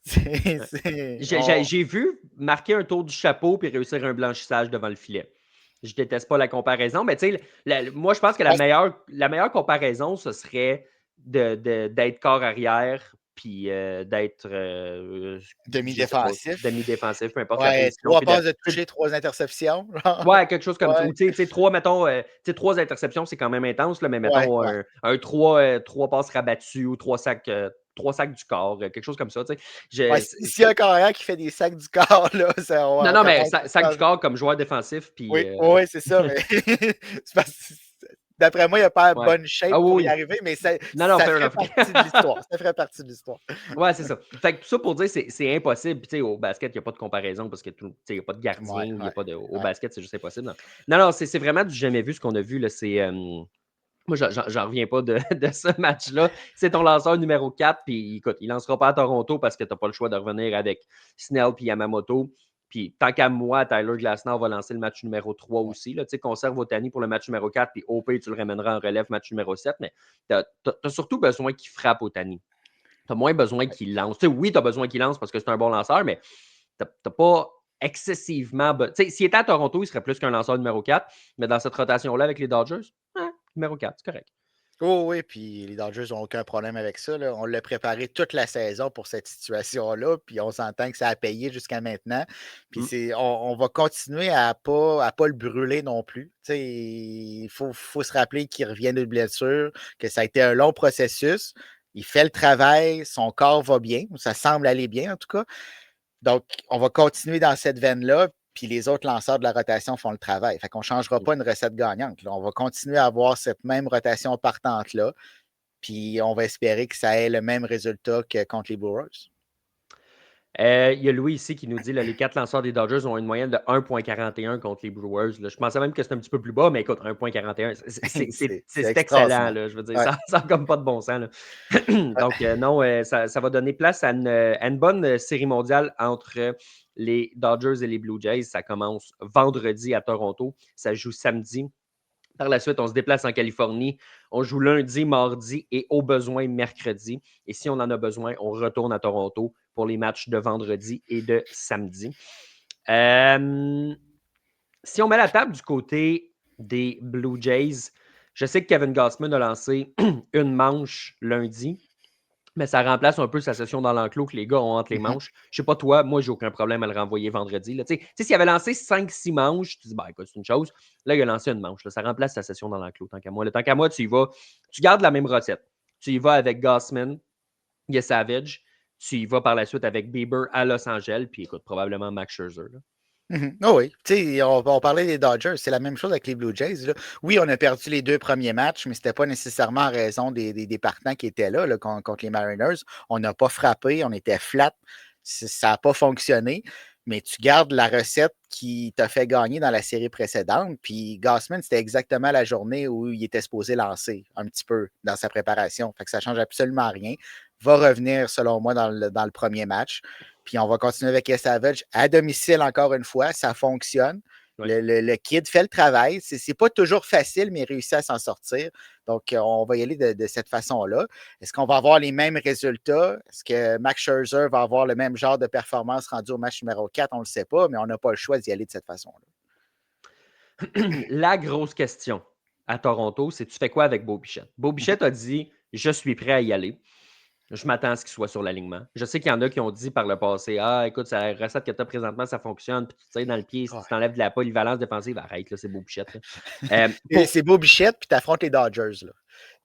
J'ai vu marquer un tour du chapeau puis réussir un blanchissage devant le filet. Je déteste pas la comparaison, mais tu sais, moi, je pense que la meilleure comparaison, ce serait d'être corps arrière puis d'être
demi-défensif.
demi-défensif, peu importe la
Ouais,
position.
3 passes de toucher, 3 interceptions.
Ouais, quelque chose comme ça.
Ouais.
Ou tu sais, trois, mettons, trois interceptions, c'est quand même intense, là, mais mettons
Ouais.
un trois passes rabattues ou trois sacs du corps, quelque chose comme ça. Tu
Ouais,
sais.
s'il y a un carrière qui fait des sacs du corps, là,
Non,
on
non, mais
commence à
sac du
changer.
corps comme joueur défensif, puis.
Oui, oui, c'est ça, mais c'est parce que d'après moi, il n'a pas la
Ouais.
bonne shape
Ah
pour y
oui.
arriver, mais ça,
Non, non,
ça
fair
ferait
enough.
partie de l'histoire. Ça ferait partie de l'histoire.
Ouais, c'est ça. Fait que tout ça pour dire, c'est impossible. Puis, tu sais, au basket, il n'y a pas de comparaison parce que il n'y a pas de gardien,
Ouais,
il n'y a
ouais,
pas de. Au
ouais.
basket, c'est juste impossible. Non, non, c'est vraiment du jamais vu ce qu'on a vu. Là. Moi, j'en reviens pas de, de ce match-là. C'est ton lanceur numéro 4, puis écoute, il lancera pas à Toronto parce que tu n'as pas le choix de revenir avec Snell puis Yamamoto. Puis tant qu'à moi, Tyler Glasnow va lancer le match numéro 3
Ouais.
aussi. Tu sais, conserve Otani pour le match numéro 4, puis au pire, tu le ramèneras en relève match numéro 7. Mais tu as surtout besoin qu'il frappe Otani. Tu as moins besoin qu'il lance. Tu sais, oui, tu as besoin qu'il lance parce que c'est un bon lanceur, mais tu n'as pas excessivement. Tu sais, s'il était à Toronto, il serait plus qu'un lanceur numéro 4. Mais dans cette rotation-là avec les Dodgers, numéro 4, c'est correct.
Oh oui, puis les Dodgers n'ont aucun problème avec ça, là. On l'a préparé toute la saison pour cette situation-là, puis on s'entend que ça a payé jusqu'à maintenant. Puis on va continuer à pas le brûler non plus. Tu sais, il faut se rappeler qu'il revient d'une blessure, que ça a été un long processus. Il fait le travail, son corps va bien, ça semble aller bien en tout cas. Donc, on va continuer dans cette veine-là, puis les autres lanceurs de la rotation font le travail. Fait qu'on ne changera pas une recette gagnante, là. On va continuer à avoir cette même rotation partante-là, puis on va espérer que ça ait le même résultat que contre les Brewers.
Il y a Louis ici qui nous dit que les 4 lanceurs des Dodgers ont une moyenne de 1,41 contre les Brewers. Là. Je pensais même que c'était un petit peu plus bas, mais écoute, 1,41,
C'est
c'est excellent.
extraordinaire.
Là, je veux dire,
Ouais.
ça n'a comme pas de bon sens. Là. Donc, non, ça va donner place à une bonne série mondiale entre les Dodgers et les Blue Jays. Ça commence vendredi à Toronto. Ça joue samedi. Par la suite, on se déplace en Californie. On joue lundi, mardi et au besoin mercredi. Et si on en a besoin, on retourne à Toronto pour les matchs de vendredi et de samedi. Si on met la table du côté des Blue Jays, je sais que Kevin Gausman a lancé une manche lundi, mais ça remplace un peu sa session dans l'enclos que les gars ont entre les manches. Je sais pas toi, moi, j'ai aucun problème à le renvoyer vendredi. Là. Tu sais, s'il avait lancé 5-6 manches, tu dis, bah, écoute, c'est une chose. Là, il a lancé une manche. Là. Ça remplace sa session dans l'enclos, tant qu'à moi. Tant qu'à moi, tu y vas, tu gardes la même recette. Tu y vas avec Gausman, il y a Savage. Tu y vas par la suite avec Bieber à Los Angeles, puis écoute, probablement Max Scherzer. Là.
Oh oui, tu sais, on parlait des Dodgers, c'est la même chose avec les Blue Jays, là. Oui, on a perdu les 2 premiers matchs, mais ce n'était pas nécessairement en raison des partants qui étaient là, contre les Mariners. On n'a pas frappé, on était flat, ça n'a pas fonctionné, mais tu gardes la recette qui t'a fait gagner dans la série précédente. Puis Gausman, c'était exactement la journée où il était supposé lancer un petit peu dans sa préparation. Fait que ça ne change absolument rien. Va revenir, selon moi, dans le premier match. Puis on va continuer avec Savage à domicile encore une fois. Ça fonctionne.
Oui.
Le kid fait le travail. C'est pas toujours facile, mais il réussit à s'en sortir. Donc, on va y aller de cette façon-là. Est-ce qu'on va avoir les mêmes résultats? Est-ce que Max Scherzer va avoir le même genre de performance rendu au match numéro 4? On ne le sait pas, mais on n'a pas le choix d'y aller de cette façon-là.
La grosse question à Toronto, c'est tu fais quoi avec Beau Bichette? Beau Bichette a dit je suis prêt à y aller. Je m'attends à ce qu'il soit sur l'alignement. Je sais qu'il y en a qui ont dit par le passé ah, écoute, la recette que tu as présentement, ça fonctionne. Puis tu sais, dans le pied, si tu t'enlèves de la polyvalence défensive, arrête, là, c'est Beau Bichette.
C'est Beau Bichette, puis tu affrontes les Dodgers. Là.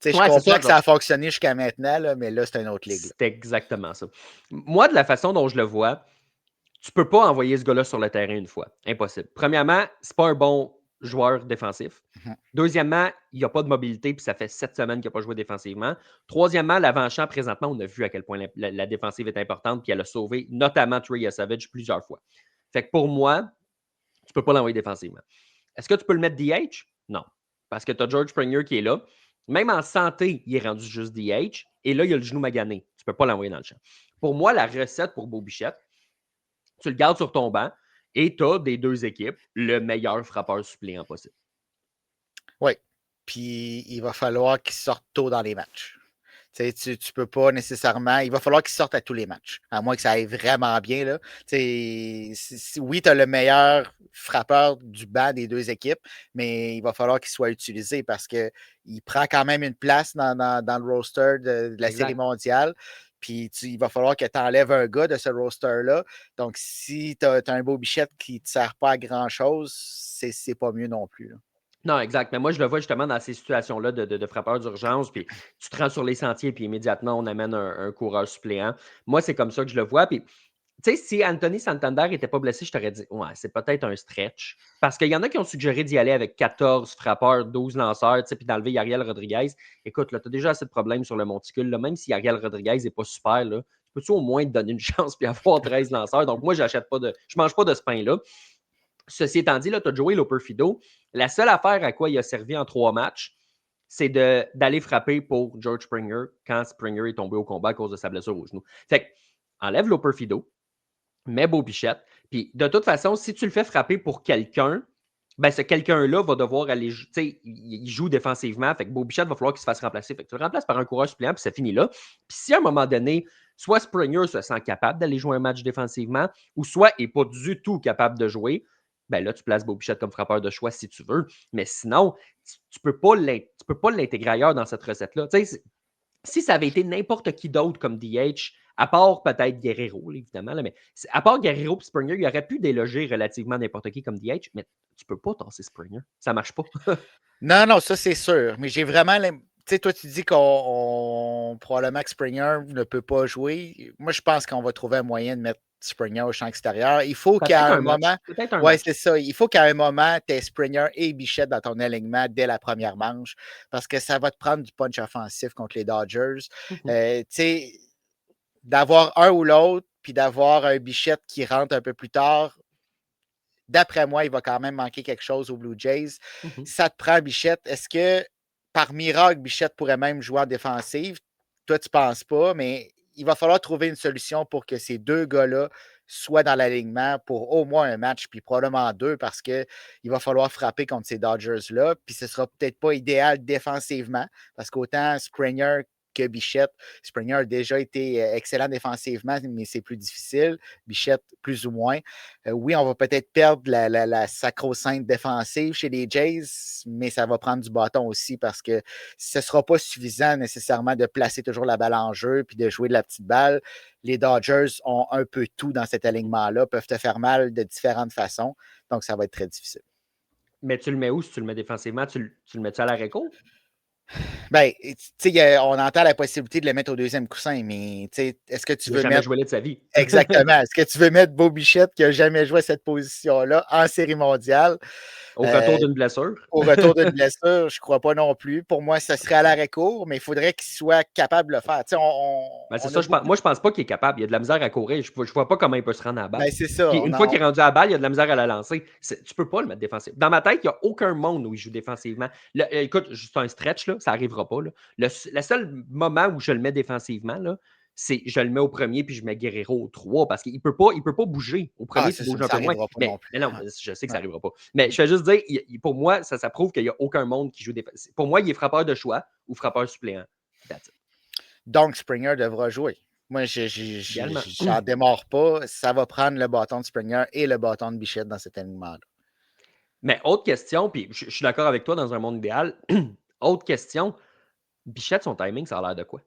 Je
Ouais,
comprends que ça a fonctionné jusqu'à maintenant, là, mais là, c'est une autre ligue.
C'est exactement ça. Moi, de la façon dont je le vois, tu ne peux pas envoyer ce gars-là sur le terrain une fois. Impossible. Premièrement, c'est pas un bon joueur défensif. Deuxièmement, il n'y a pas de mobilité, puis ça fait 7 semaines qu'il n'a pas joué défensivement. Troisièmement, l'avant-champ, présentement, on a vu à quel point la défensive est importante, puis elle a sauvé notamment Trey Savage plusieurs fois. Fait que pour moi, tu ne peux pas l'envoyer défensivement. Est-ce que tu peux le mettre DH? Non. Parce que tu as George Springer qui est là. Même en santé, il est rendu juste DH. Et là, il y a le genou magané. Tu ne peux pas l'envoyer dans le champ. Pour moi, la recette pour Beau Bichette, tu le gardes sur ton banc et tu as des deux équipes le meilleur frappeur suppléant possible.
Oui. Puis il va falloir qu'il sorte tôt dans les matchs. Tu ne peux pas nécessairement. Il va falloir qu'il sorte à tous les matchs, à moins que ça aille vraiment bien. Là. Oui, tu as le meilleur frappeur du banc des deux équipes, mais il va falloir qu'il soit utilisé parce qu'il prend quand même une place dans le roster de la Série mondiale. Puis il va falloir que tu enlèves un gars de ce roster-là. Donc, si tu as un Bo Bichette qui ne te sert pas à grand-chose, c'est pas mieux non plus. Là.
Non, exact. Mais moi, je le vois justement dans ces situations-là de frappeurs d'urgence. Puis tu te rends sur les sentiers, puis immédiatement, on amène un coureur suppléant. Moi, c'est comme ça que je le vois. Puis, tu sais, si Anthony Santander n'était pas blessé, je t'aurais dit, ouais, c'est peut-être un stretch. Parce qu'il y en a qui ont suggéré d'y aller avec 14 frappeurs, 12 lanceurs, puis d'enlever Ariel Rodriguez. Écoute, là, tu as déjà assez de problèmes sur le monticule. Là, même si Ariel Rodriguez n'est pas super, là, peux-tu au moins te donner une chance puis avoir 13 lanceurs? Donc, moi, je ne mange pas de ce pain-là. Ceci étant dit, tu as Joey Loperfido. La seule affaire à quoi il a servi en 3 matchs, c'est d'aller frapper pour George Springer quand Springer est tombé au combat à cause de sa blessure au genou. Fait que, enlève Loperfido, mets Bo Bichette, puis de toute façon, si tu le fais frapper pour quelqu'un, ben ce quelqu'un-là va devoir aller, tu sais, il joue défensivement, fait que Bo Bichette va falloir qu'il se fasse remplacer. Fait que tu le remplaces par un coureur suppléant, puis ça finit là. Puis si à un moment donné, soit Springer se sent capable d'aller jouer un match défensivement, ou soit il n'est pas du tout capable de jouer, ben là, tu places Bo Bichette comme frappeur de choix si tu veux. Mais sinon, tu ne peux pas l'intégrer ailleurs dans cette recette-là. Tu sais, si ça avait été n'importe qui d'autre comme DH, à part peut-être Guerrero, là, évidemment, là, mais à part Guerrero et Springer, il aurait pu déloger relativement n'importe qui comme DH, mais tu peux pas tasser Springer. Ça marche pas.
Non, ça c'est sûr. Mais j'ai vraiment. Tu sais, toi, tu dis qu'on probablement que Springer ne peut pas jouer. Moi, je pense qu'on va trouver un moyen de mettre Springer au champ extérieur. Il faut qu'à un moment. Oui, c'est ça. Il faut qu'à un moment, tu aies Springer et Bichette dans ton alignement dès la première manche parce que ça va te prendre du punch offensif contre les Dodgers. Tu sais, d'avoir un ou l'autre, puis d'avoir un Bichette qui rentre un peu plus tard, d'après moi, il va quand même manquer quelque chose aux Blue Jays. Ça te prend Bichette. Est-ce que par miracle, Bichette pourrait même jouer en défensive? Toi, tu ne penses pas, mais il va falloir trouver une solution pour que ces deux gars-là soient dans l'alignement pour au moins un match, puis probablement 2, parce qu'il va falloir frapper contre ces Dodgers-là. Puis ce ne sera peut-être pas idéal défensivement, parce qu'autant Springer que Bichette. Springer a déjà été excellent défensivement, mais c'est plus difficile. Bichette, plus ou moins. Oui, on va peut-être perdre la sacro-sainte défensive chez les Jays, mais ça va prendre du bâton aussi parce que ce ne sera pas suffisant nécessairement de placer toujours la balle en jeu puis de jouer de la petite balle. Les Dodgers ont un peu tout dans cet alignement-là, peuvent te faire mal de différentes façons, donc ça va être très difficile.
Mais tu le mets où si tu le mets défensivement? Tu le mets-tu à l'arrêt-court?
Ben, tu sais, on entend la possibilité de le mettre au deuxième coussin, mais est-ce que tu veux
jamais
mettre.
joué là de sa vie.
Exactement. Est-ce que tu veux mettre Bo Bichette qui n'a jamais joué à cette position-là en série mondiale?
Au retour d'une blessure?
Au retour d'une blessure, je ne crois pas non plus. Pour moi, ce serait à l'arrêt-court, mais il faudrait qu'il soit capable de le faire.
Ben c'est ça, moi, je pense pas qu'il est capable. Il a de la misère à courir. Je vois pas comment il peut se rendre à la balle.
Ben, c'est ça.
Puis une fois qu'il est rendu à la balle, il a de la misère à la lancer. Tu peux pas le mettre défensif. Dans ma tête, il n'y a aucun monde où il joue défensivement. Écoute, juste un stretch, là, ça n'arrivera pas. Là. Le seul moment où je le mets défensivement, là, c'est je le mets au premier puis je mets Guerrero au 3 parce qu'il ne peut pas bouger. Au premier, tu bouges un peu moins. Mais non, je sais que ça n'arrivera pas. Mais je vais juste dire, pour moi, ça prouve qu'il n'y a aucun monde qui joue défensif. Pour moi, il est frappeur de choix ou frappeur suppléant.
Donc, Springer devra jouer. Moi, je n'en démarre pas. Ça va prendre le bâton de Springer et le bâton de Bichette dans cet alignement-là.
Mais autre question, puis je suis d'accord avec toi dans un monde idéal. Autre question, Bichette, son timing, ça a l'air de quoi?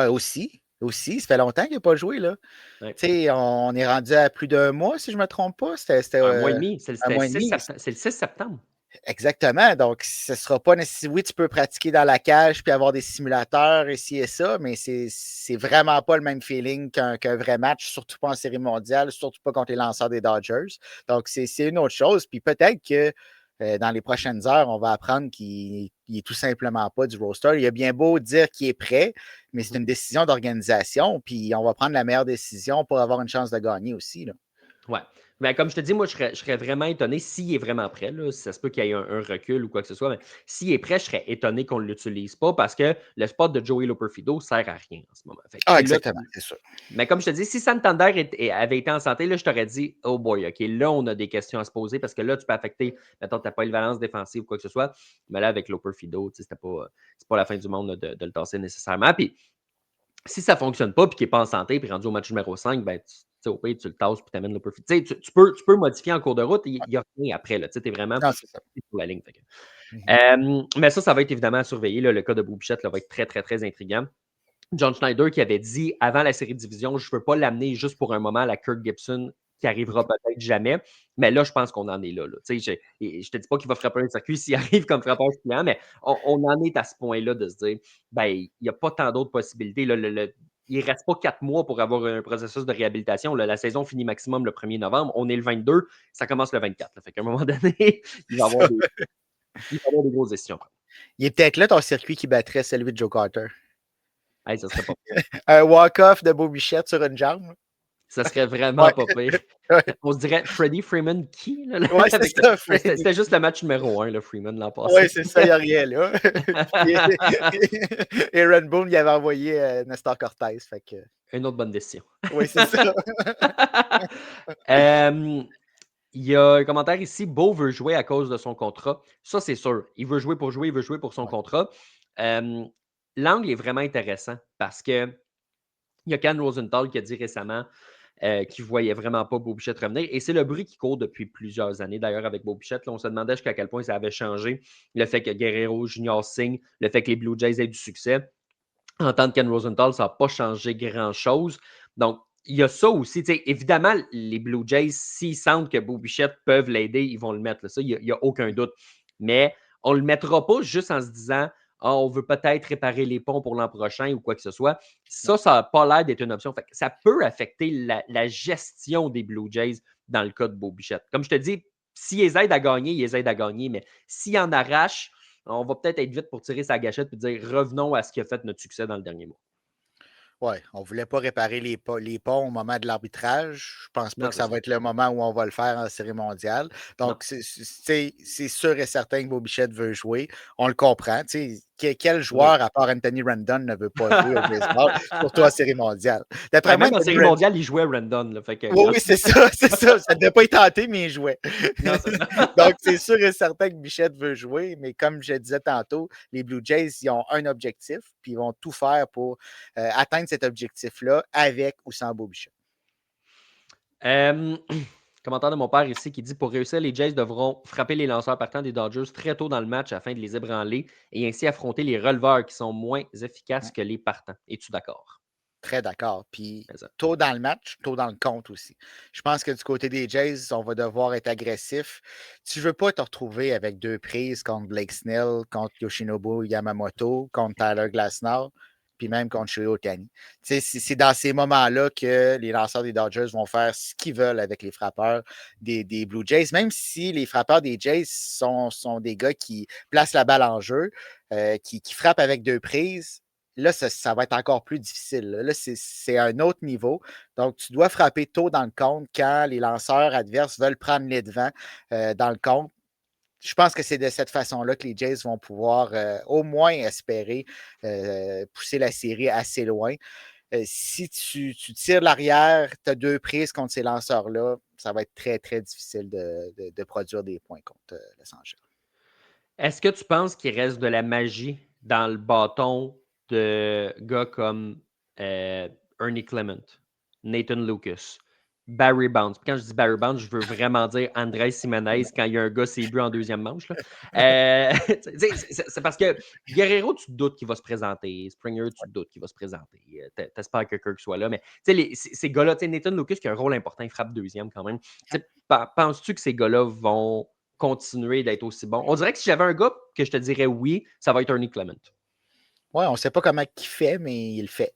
Aussi, ça fait longtemps qu'il n'a pas joué. Là. Ouais. On est rendu à plus d'un mois, si je ne me trompe pas. C'était
un mois et demi. C'est le 6 septembre.
Exactement. Donc, ce ne sera pas nécessaire. Oui, tu peux pratiquer dans la cage puis avoir des simulateurs ici et ça, mais c'est vraiment pas le même feeling qu'un vrai match, surtout pas en série mondiale, surtout pas contre les lanceurs des Dodgers. Donc, c'est une autre chose. Puis peut-être que dans les prochaines heures, on va apprendre qu'il n'est tout simplement pas du roster. Il a bien beau dire qu'il est prêt, mais c'est une décision d'organisation. Puis on va prendre la meilleure décision pour avoir une chance de gagner aussi. Là.
Ouais. Ben, comme je te dis, moi, je serais vraiment étonné s'il est vraiment prêt. Là, si ça se peut qu'il y ait un recul ou quoi que ce soit. Mais s'il est prêt, je serais étonné qu'on ne l'utilise pas parce que le spot de Joey Loperfido ne sert à rien en ce moment. Fait que,
Ah,
là,
exactement, c'est sûr.
mais comme je te dis, si Santander avait été en santé, là, je t'aurais dit, oh boy, OK, là, on a des questions à se poser parce que là, tu peux affecter, mettons, tu n'as pas une valence défensive ou quoi que ce soit. Mais là, avec Loperfido, c'est pas la fin du monde là, de le tasser nécessairement. Puis si ça ne fonctionne pas, puis qu'il n'est pas en santé, puis rendu au match numéro 5, ben, au pire, tu le tasses, puis tu amènes Loperfido. Tu peux modifier en cours de route, il n'y a rien après. Tu es vraiment
Non, c'est ça.
sur la ligne.
Mhm.
Mais ça va être évidemment à surveiller. Là, le cas de Boubichette va être très, très, très intriguant. John Schneider qui avait dit avant la série de division, je ne veux pas l'amener juste pour un moment à la Kirk Gibson qui arrivera peut-être jamais. Mais là, je pense qu'on en est là. Je ne te dis pas qu'il va frapper un circuit s'il arrive comme frappeur client, mais on en est à ce point-là de se dire ben, il n'y a pas tant d'autres possibilités. Là, il ne reste pas 4 mois pour avoir un processus de réhabilitation. Là, la saison finit maximum le 1er novembre. On est le 22, ça commence le 24. Là. Fait qu'à un moment donné, il va y avoir des grosses décisions.
Il est peut-être là ton circuit qui battrait celui de Joe Carter.
Hey, ça serait pas
Un walk-off de Bobichette sur une jambe.
Ça serait vraiment
Ouais.
pas pire.
Ouais,
On se dirait Freddie Freeman qui? Là,
ouais, c'est ça.
c'était juste le match numéro 1, le Freeman, l'an
Oui,
passé.
c'est ça, il n'y a rien là. Aaron Boone, il avait envoyé Nestor Cortez. Fait que...
Une autre bonne décision.
Oui, c'est ça.
Il y a un commentaire ici. Beau veut jouer à cause de son contrat. Ça, c'est sûr. Il veut jouer pour jouer, il veut jouer pour son
Ouais.
contrat. L'angle est vraiment intéressant parce que il y a Ken Rosenthal qui a dit récemment qui ne voyait vraiment pas Beau Bichette revenir. Et c'est le bruit qui court depuis plusieurs années, d'ailleurs, avec Beau Bichette. Là, on se demandait jusqu'à quel point ça avait changé. Le fait que Guerrero Junior signe, le fait que les Blue Jays aient du succès. En tant que Ken Rosenthal, ça n'a pas changé grand-chose. Donc, il y a ça aussi. Évidemment, les Blue Jays, s'ils sentent que Beau Bichette peuvent l'aider, ils vont le mettre. Là. Ça, il n'y a aucun doute. Mais on ne le mettra pas juste en se disant on veut peut-être réparer les ponts pour l'an prochain ou quoi que ce soit. Ça n'a pas l'air d'être une option. Fait que ça peut affecter la gestion des Blue Jays dans le cas de Beau Bichette. Comme je te dis, s'ils aident à gagner, ils aident à gagner. Mais s'ils en arrachent, on va peut-être être vite pour tirer sa gâchette et dire revenons à ce qui a fait notre succès dans le dernier mois.
Oui, on ne voulait pas réparer les ponts au moment de l'arbitrage. Je ne pense pas
Non,
que
c'est
ça
ça.
va être le moment où on va le faire en série mondiale.
Non.
Donc, c'est sûr et certain que Bobichette veut jouer. On le comprend. Quel joueur, à part Anthony Rendon, ne veut pas jouer au baseball, surtout en série mondiale? D'après
Ben,
moi,
même en
Anthony
série
Rendon.
mondiale, il jouait Rendon. Là, fait que,
Oui, oui, c'est ça, c'est ça. Ça ne devait pas être tenté, mais il jouait.
non, c'est ça.
Donc, c'est sûr et certain que Bichette veut jouer, mais comme je disais tantôt, les Blue Jays, ils ont un objectif, puis ils vont tout faire pour atteindre cet objectif-là avec ou sans Beau Bichette.
Commentaire de mon père ici qui dit pour réussir, les Jays devront frapper les lanceurs partants des Dodgers très tôt dans le match afin de les ébranler et ainsi affronter les releveurs qui sont moins efficaces que les partants. Es-tu d'accord?
Très d'accord. Puis
C'est ça.
tôt dans le match, tôt dans le compte aussi. Je pense que du côté des Jays, on va devoir être agressif. Tu ne veux pas te retrouver avec 2 prises contre Blake Snell, contre Yoshinobu Yamamoto, contre Tyler Glasnow, puis même contre Shohei Ohtani. C'est dans ces moments-là que les lanceurs des Dodgers vont faire ce qu'ils veulent avec les frappeurs des Blue Jays, même si les frappeurs des Jays sont des gars qui placent la balle en jeu, qui frappent avec 2 prises. Là, ça va être encore plus difficile. Là, c'est un autre niveau. Donc, tu dois frapper tôt dans le compte quand les lanceurs adverses veulent prendre les devants dans le compte. Je pense que c'est de cette façon-là que les Jays vont pouvoir au moins espérer pousser la série assez loin. Si tu tires l'arrière, tu as 2 prises contre ces lanceurs-là, ça va être très, très difficile de produire des points contre Los Angeles.
Est-ce que tu penses qu'il reste de la magie dans le bâton de gars comme Ernie Clement, Nathan Lucas, Barry Bonds? Puis quand je dis Barry Bonds, je veux vraiment dire Andrés Jiménez quand il y a un gars ses buts en deuxième manche. Là. C'est parce que Guerrero, tu te doutes qu'il va se présenter. Springer, tu te doutes qu'il va se présenter. T'espères que Kirk soit là. Mais ces gars-là, Nathan Lucas qui a un rôle important, il frappe deuxième quand même. Penses-tu que ces gars-là vont continuer d'être aussi bon? On dirait que si j'avais un gars que je te dirais oui, ça va être Ernie Clement.
Oui, on ne sait pas comment il fait, mais il le fait.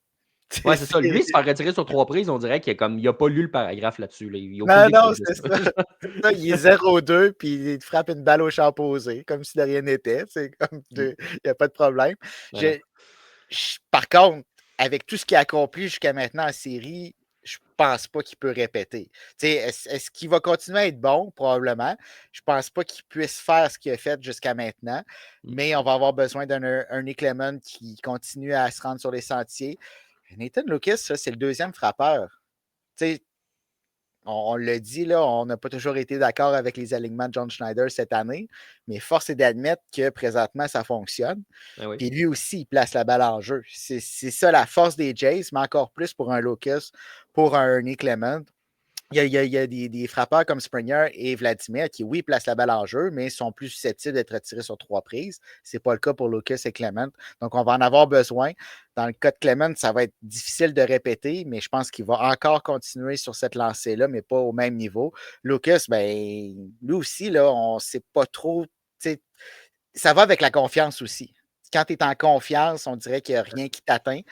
Ouais, c'est ça. Lui, se faire retirer sur 3 prises, on dirait qu'il n'a pas lu le paragraphe là-dessus. Là. Il a aucune
Non,
idée
non,
qu'il faisait
c'est ça. C'est ça. Il est 0-2, puis il te frappe une balle au champ posé, comme si de rien n'était. C'est comme il n'y a pas de problème.
Ouais,
Par contre, avec tout ce qu'il a accompli jusqu'à maintenant en série, je pense pas qu'il peut répéter. Est-ce qu'il va continuer à être bon? Probablement. Je pense pas qu'il puisse faire ce qu'il a fait jusqu'à maintenant, mais on va avoir besoin d'un Ernie Clement qui continue à se rendre sur les sentiers. Nathan Lucas, ça, c'est le deuxième frappeur. On l'a dit, là, on n'a pas toujours été d'accord avec les alignements de John Schneider cette année, mais force est d'admettre que présentement, ça fonctionne.
Oui.
Puis lui aussi, il place la balle en jeu. C'est ça la force des Jays, mais encore plus pour un Lucas, pour un Ernie Clement. Il y a des frappeurs comme Springer et Vladimir qui, oui, placent la balle en jeu, mais sont plus susceptibles d'être tirés sur 3 prises. Ce n'est pas le cas pour Lucas et Clement. Donc, on va en avoir besoin. Dans le cas de Clement, ça va être difficile de répéter, mais je pense qu'il va encore continuer sur cette lancée-là, mais pas au même niveau. Lucas, ben, lui aussi, là, on ne sait pas trop. Ça va avec la confiance aussi. Quand tu es en confiance, on dirait qu'il n'y a rien qui t'atteint.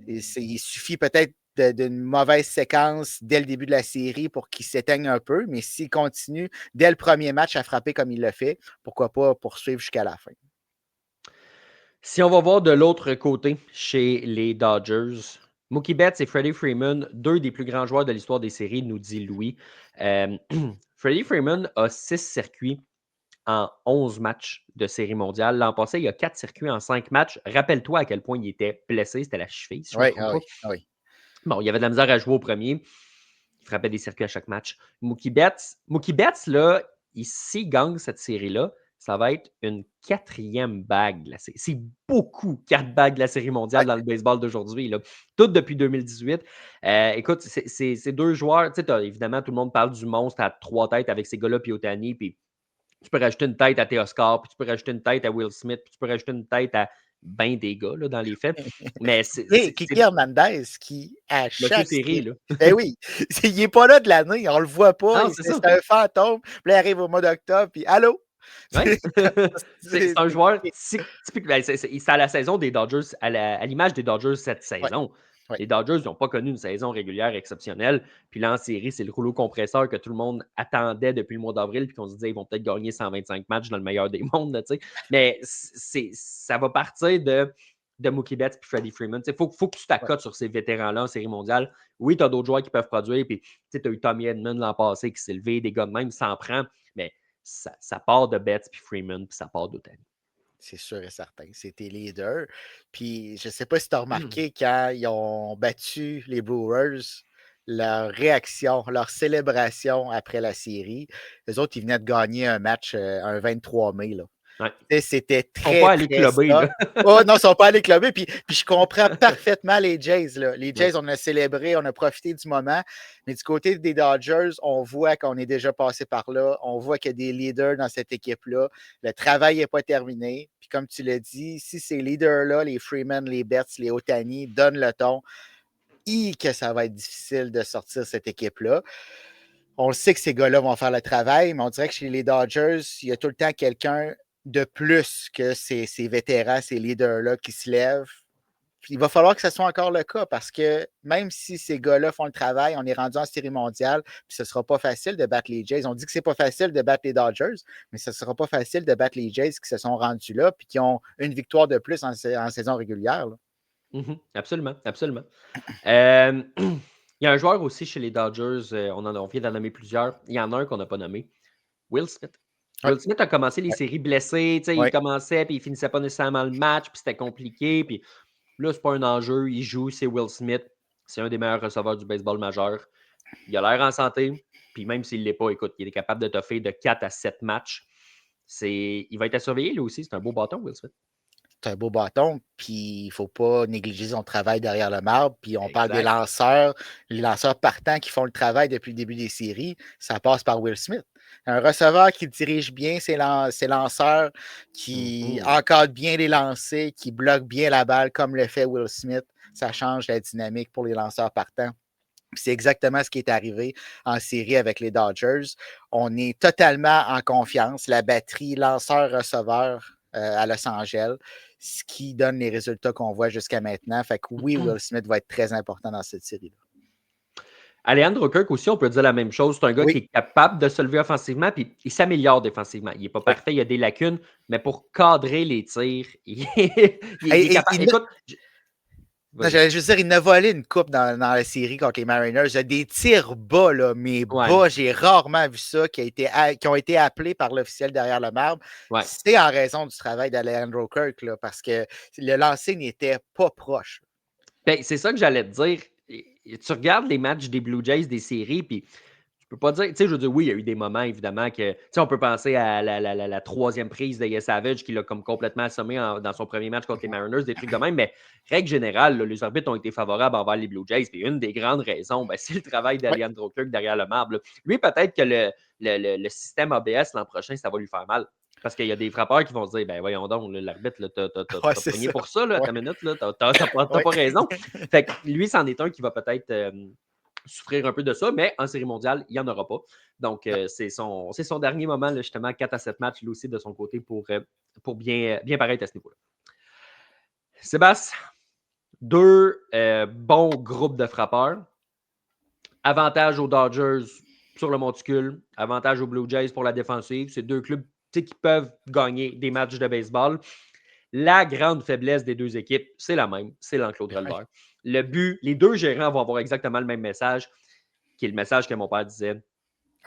Il suffit peut-être d'une mauvaise séquence dès le début de la série pour qu'il s'éteigne un peu, mais s'il continue dès le premier match à frapper comme il le fait, pourquoi pas poursuivre jusqu'à la fin.
Si on va voir de l'autre côté, chez les Dodgers, Mookie Betts et Freddie Freeman, deux des plus grands joueurs de l'histoire des séries, nous dit Louis. Freddie Freeman a 6 circuits en 11 matchs de série mondiale. L'an passé, il y a 4 circuits en 5 matchs. Rappelle-toi à quel point il était blessé. C'était la cheville, si je ne me trompe pas.
Oui.
Bon, il y avait de la misère à jouer au premier. Il frappait des circuits à chaque match. Mookie Betts, là, s'il gagne cette série-là, ça va être une 4e bague. C'est beaucoup 4 bagues de la série mondiale dans le baseball d'aujourd'hui. Toutes depuis 2018. Écoute, c'est deux joueurs. Évidemment, tout le monde parle du monstre à 3 têtes avec ces gars-là, puis Ohtani, puis tu peux rajouter une tête à Teoscar, puis tu peux rajouter une tête à Will Smith, puis tu peux rajouter une tête à ben des gars là, dans les faits. Mais
Kiki Hernandez qui, à chaque
série, là.
Ben oui, il n'est pas là de l'année, on le voit pas.
C'est
un fantôme. Puis là, il arrive au mois d'octobre, puis allô?
Ouais. C'est un joueur typique. C'est à la saison des Dodgers, à l'image des Dodgers cette saison.
Ouais.
Les Dodgers n'ont pas connu une saison régulière exceptionnelle. Puis là, en série, c'est le rouleau compresseur que tout le monde attendait depuis le mois d'avril, puis qu'on se disait ils vont peut-être gagner 125 matchs dans le meilleur des mondes. Mais ça va partir de Mookie Betts et Freddie Freeman. Il faut que tu t'accotes sur ces vétérans-là en série mondiale. Oui, tu as d'autres joueurs qui peuvent produire. Puis tu as eu Tommy Edman l'an passé qui s'est levé, des gars de même, s'en prend. Mais ça part de Betts puis Freeman, puis ça part d'Ohtani.
C'est sûr et certain. C'était les deux. Puis je ne sais pas si tu as remarqué quand ils ont battu les Brewers, leur réaction, leur célébration après la série. Les autres, ils venaient de gagner un match un 23 mai. Là.
Ouais.
C'était très.
Ils ne sont pas allés clubber. Là.
Oh non, ils ne sont pas allés clubber. Puis je comprends parfaitement les Jays. Là. Les Jays, on a célébré, on a profité du moment. Mais du côté des Dodgers, on voit qu'on est déjà passé par là. On voit qu'il y a des leaders dans cette équipe-là. Le travail n'est pas terminé. Puis comme tu l'as dit, si ces leaders-là, les Freeman, les Betts, les Ohtani, donnent le ton, que ça va être difficile de sortir cette équipe-là. On le sait que ces gars-là vont faire le travail, mais on dirait que chez les Dodgers, il y a tout le temps quelqu'un de plus que ces vétérans, ces leaders-là qui se lèvent. Puis il va falloir que ce soit encore le cas parce que même si ces gars-là font le travail, on est rendu en série mondiale, puis ce ne sera pas facile de battre les Jays. On dit que ce n'est pas facile de battre les Dodgers, mais ce ne sera pas facile de battre les Jays qui se sont rendus là puis qui ont une victoire de plus en saison régulière.
Absolument, absolument. Il y a un joueur aussi chez les Dodgers, on vient d'en nommer plusieurs. Il y en a un qu'on n'a pas nommé, Will Smith. Will Smith a commencé les séries blessé, il commençait, puis il finissait pas nécessairement le match, puis c'était compliqué, puis là, c'est pas un enjeu, il joue, c'est Will Smith, c'est un des meilleurs receveurs du baseball majeur. Il a l'air en santé, puis même s'il ne l'est pas, écoute, il est capable de toffer de 4 à 7 matchs. Il va être à surveiller, lui aussi, c'est un beau bâton, Will Smith.
C'est un beau bâton, puis il ne faut pas négliger son travail derrière le marbre. Puis on parle des lanceurs, les lanceurs partants qui font le travail depuis le début des séries, ça passe par Will Smith. Un receveur qui dirige bien ses lanceurs, qui encadre bien les lancers, qui bloque bien la balle comme le fait Will Smith, ça change la dynamique pour les lanceurs partants. C'est exactement ce qui est arrivé en série avec les Dodgers. On est totalement en confiance. La batterie lanceur-receveur à Los Angeles, ce qui donne les résultats qu'on voit jusqu'à maintenant. Fait que oui, Will Smith va être très important dans cette série-là.
Alejandro Kirk aussi, on peut dire la même chose. C'est un gars qui est capable de se lever offensivement, puis il s'améliore défensivement. Il n'est pas parfait, il y a des lacunes, mais pour cadrer les tirs, il est capable. Écoute,
Non, j'allais juste dire, il a volé une coupe dans la série contre les Mariners. Il y a des tirs bas, là, mais
Ouais,
bas, j'ai rarement vu ça qui ont été appelés par l'officiel derrière le marbre.
ouais.
C'est en raison du travail d'Alejandro Kirk, là, parce que le lancer n'était pas proche.
Ben, c'est ça que j'allais te dire. Tu regardes les matchs des Blue Jays, des séries, puis je peux pas dire, tu sais, je veux dire, oui, il y a eu des moments, évidemment, que, tu sais, on peut penser à la troisième prise de Yes Savage qui l'a comme complètement assommé dans son premier match contre les Mariners, des trucs de même, mais règle générale, là, les arbitres ont été favorables envers les Blue Jays, puis une des grandes raisons, ben, c'est le travail
Oui,
d'Alejandro Kirk derrière le marbre. Là. Lui, peut-être que le système ABS l'an prochain, ça va lui faire mal. Parce qu'il y a des frappeurs qui vont se dire, ben voyons donc, là, l'arbitre, là,
ouais,
t'as
c'est
pogné
ça.
pour ça, là,
Ouais,
ta minute, là, t'as
ouais.
pas raison. Fait que lui, c'en est un qui va peut-être souffrir un peu de ça, mais en série mondiale, il n'y en aura pas. Donc,
Non.
c'est son dernier moment, là, justement, 4 à 7 matchs, lui aussi, de son côté, pour bien paraître à ce niveau-là. Sébastien, deux bons groupes de frappeurs. Avantage aux Dodgers sur le monticule, avantage aux Blue Jays pour la défensive. C'est deux clubs qui peuvent gagner des matchs de baseball. La grande faiblesse des deux équipes, c'est la même, c'est l'enclos de releveur. Le but, les deux gérants vont avoir exactement le même message, qui est le message que mon père disait.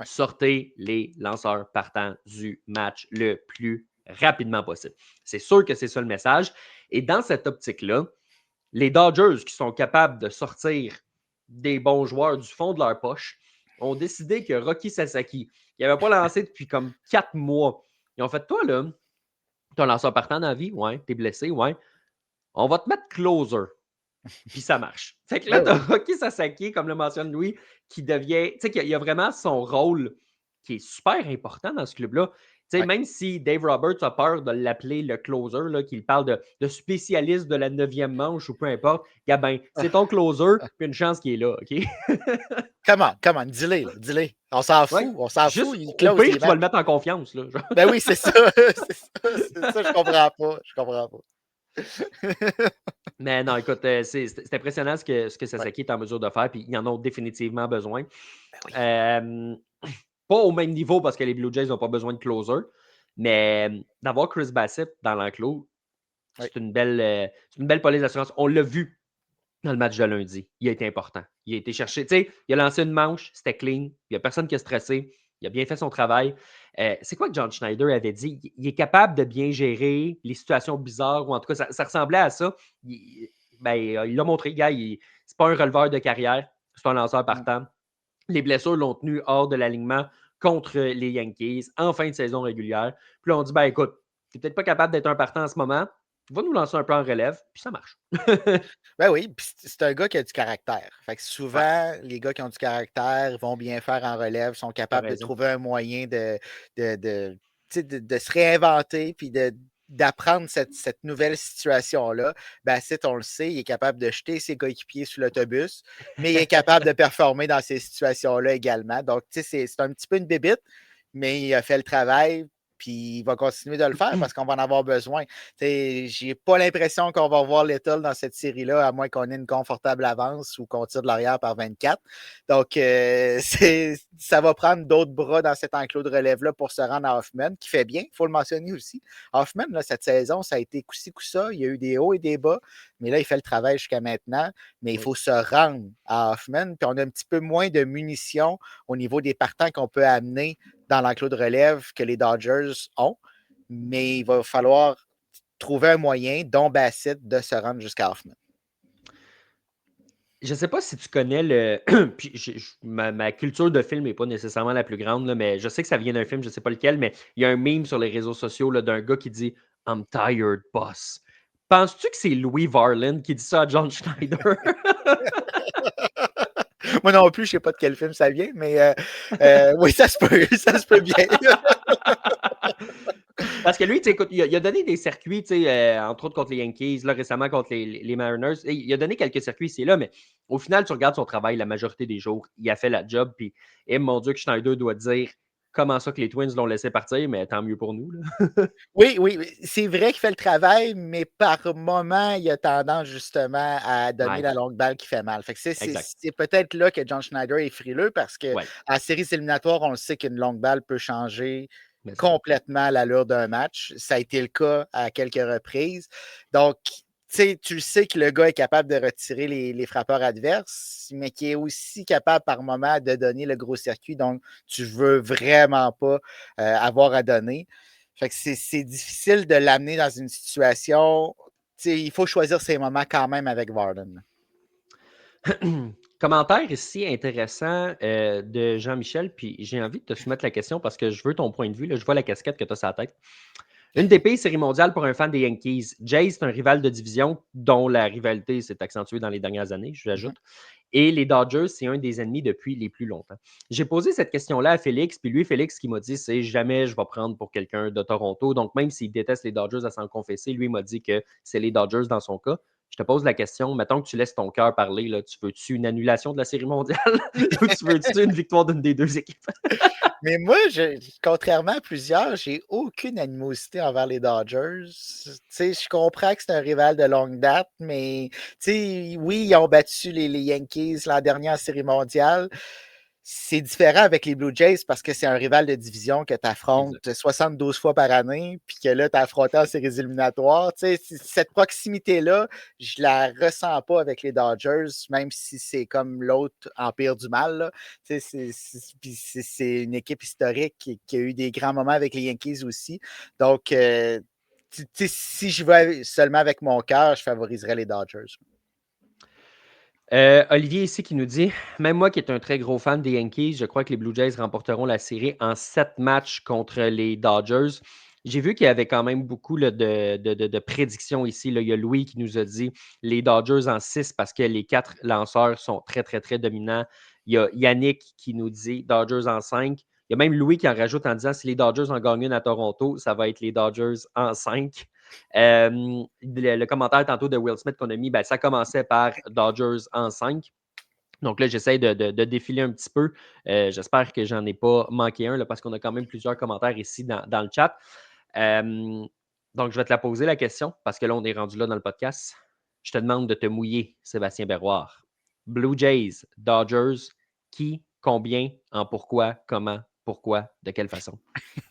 Sortez les lanceurs partants du match le plus rapidement possible. C'est sûr que c'est ça le message. Et dans cette optique-là, les Dodgers qui sont capables de sortir des bons joueurs du fond de leur poche ont décidé que Rocky Sasaki, qui n'avait pas lancé depuis comme 4 mois, ils ont fait, toi là, tu as un lanceur partant dans la vie, ouais, t'es blessé, ouais, on va te mettre closer. Puis ça marche. Fait que là,
Ben
tu as
oui.
Rocky Sasaki, comme le mentionne Louis, qui devient. Tu sais, qu'il y a vraiment son rôle qui est super important dans ce club-là. Tu sais,
Ouais.
même si Dave Roberts a peur de l'appeler le closer, là, qu'il parle de spécialiste de la 9e manche ou peu importe, Gabin, c'est ton closer, puis une chance qu'il est là, OK?
Comment, dis-le, là, dis-le.
Ouais.
On s'en fout,
Juste,
il
au
close
pire,
les
tu vas le
matchs.
mettre en confiance, là.
Ben oui, c'est ça, c'est ça, je comprends pas, je comprends pas.
Mais non, écoute, c'est impressionnant ce que
Ouais,
Sasaki est en mesure de faire, puis ils en ont définitivement besoin.
ben oui.
Euh, Pas au même niveau parce que les Blue Jays n'ont pas besoin de closer, mais d'avoir Chris Bassett dans l'enclos,
Oui.
c'est une belle police d'assurance. On l'a vu dans le match de lundi. Il a été important. Il a été cherché. Tu sais, il a lancé une manche, c'était clean. Il n'y a personne qui a stressé. Il a bien fait son travail. C'est quoi que John Schneider avait dit? Il est capable de bien gérer les situations bizarres, ou en tout cas, ça ressemblait à ça. Il l'a montré, gars. C'est pas un releveur de carrière, c'est un lanceur
Mm.
partant. Les blessures l'ont tenu hors de l'alignement contre les Yankees en fin de saison régulière. Puis là, on dit, ben écoute, tu n'es peut-être pas capable d'être un partant en ce moment. Va nous lancer un peu en relève, puis ça marche.
Ben oui, puis c'est un gars qui a du caractère. Fait que
Ouais,
souvent, les gars qui ont du caractère vont bien faire en relève, sont
t'as
capables de
raison.
trouver un moyen de, tu sais, de se réinventer puis d'apprendre cette nouvelle situation-là. Bassett, on le sait, il est capable de jeter ses coéquipiers sous l'autobus, mais il est capable de performer dans ces situations-là également. Donc, tu sais, c'est un petit peu une bébite, mais il a fait le travail, puis il va continuer de le faire parce qu'on va en avoir besoin. J'ai pas l'impression qu'on va voir Little dans cette série-là, à moins qu'on ait une confortable avance ou qu'on tire de l'arrière par 24. Donc, ça va prendre d'autres bras dans cet enclos de relève-là pour se rendre à Hoffman, qui fait bien, il faut le mentionner aussi. Hoffman, là, cette saison, ça a été coup-ci, coup-ça. Il y a eu des hauts et des bas, mais là, il fait le travail jusqu'à maintenant. Mais il
Oui.
faut se rendre à Hoffman, puis on a un petit peu moins de munitions au niveau des partants qu'on peut amener dans l'enclos de relève que les Dodgers ont. Mais il va falloir trouver un moyen, dont Bassett, de se rendre jusqu'à Hoffman.
Je ne sais pas si tu connais le. Puis ma culture de film n'est pas nécessairement la plus grande, là, mais je sais que ça vient d'un film, je ne sais pas lequel, mais il y a un meme sur les réseaux sociaux là, d'un gars qui dit I'm tired, boss. Penses-tu que c'est Louis Varlin qui dit ça à John Schneider?
Moi non plus, je ne sais pas de quel film ça vient, mais oui, ça se peut, ça se peut bien.
Parce que lui, écoute, il a donné des circuits, entre autres contre les Yankees, là, récemment contre les Mariners. Et il a donné quelques circuits ici et là, mais au final, tu regardes son travail la majorité des jours. Il a fait la job. Puis, mon Dieu, que Schneider doit dire comment ça que les Twins l'ont laissé partir, mais tant mieux pour nous. Là.
Oui, oui, c'est vrai qu'il fait le travail, mais par moment, il a tendance justement à donner
Ouais,
la longue balle qui fait mal. Fait que
exact.
c'est peut-être là que John Schneider est frileux parce que
Ouais,
en séries éliminatoires, on le sait qu'une longue balle peut changer
mais ça.
complètement l'allure d'un match. Ça a été le cas à quelques reprises. Donc, tu le sais que le gars est capable de retirer les frappeurs adverses, mais qui est aussi capable par moment de donner le gros circuit. Donc, tu veux vraiment pas avoir à donner. Fait que c'est difficile de l'amener dans une situation. Il faut choisir ses moments quand même avec Varden.
Commentaire ici intéressant de Jean-Michel, puis j'ai envie de te soumettre la question parce que je veux ton point de vue. Là, je vois la casquette que tu as sur la tête. Une des pires séries mondiales pour un fan des Yankees. Jay, c'est un rival de division dont la rivalité s'est accentuée dans les dernières années, je l'ajoute. Et les Dodgers, c'est un des ennemis depuis les plus longtemps. J'ai posé cette question-là à Félix, puis lui, Félix, qui m'a dit, c'est jamais je vais prendre pour quelqu'un de Toronto. Donc, même s'il déteste les Dodgers à s'en confesser, lui, il m'a dit que c'est les Dodgers dans son cas. Je te pose la question, mettons que tu laisses ton cœur parler, là, tu veux-tu une annulation de la série mondiale ou tu veux-tu une victoire d'une des deux équipes?
Mais moi, contrairement à plusieurs, j'ai aucune animosité envers les Dodgers. Je comprends que c'est un rival de longue date, mais oui, ils ont battu les Yankees l'an dernier en série mondiale. C'est différent avec les Blue Jays parce que c'est un rival de division que tu affrontes 72 fois par année, puis que là, tu as affronté en séries éliminatoires. Cette proximité-là, je la ressens pas avec les Dodgers, même si c'est comme l'autre empire du mal. C'est une équipe historique qui a eu des grands moments avec les Yankees aussi. Donc, si je vais seulement avec mon cœur, je favoriserais les Dodgers.
Olivier ici qui nous dit, même moi qui est un très gros fan des Yankees, je crois que les Blue Jays remporteront la série en 7 matchs contre les Dodgers. J'ai vu qu'il y avait quand même beaucoup là, de prédictions ici. Là. Il y a Louis qui nous a dit les Dodgers en 6 parce que les 4 lanceurs sont très, très, très dominants. Il y a Yannick qui nous dit Dodgers en 5. Il y a même Louis qui en rajoute en disant si les Dodgers en gagnent une à Toronto, ça va être les Dodgers en 5. Le commentaire tantôt de Will Smith qu'on a mis, ben, ça commençait par Dodgers en 5. Donc là, j'essaie de défiler un petit peu. J'espère que j'en ai pas manqué un là, parce qu'on a quand même plusieurs commentaires ici dans le chat. Donc, je vais te la poser la question parce que là, on est rendu là dans le podcast. Je te demande de te mouiller, Sébastien Berroir. Blue Jays, Dodgers, qui, combien, en pourquoi, comment, pourquoi, de quelle façon?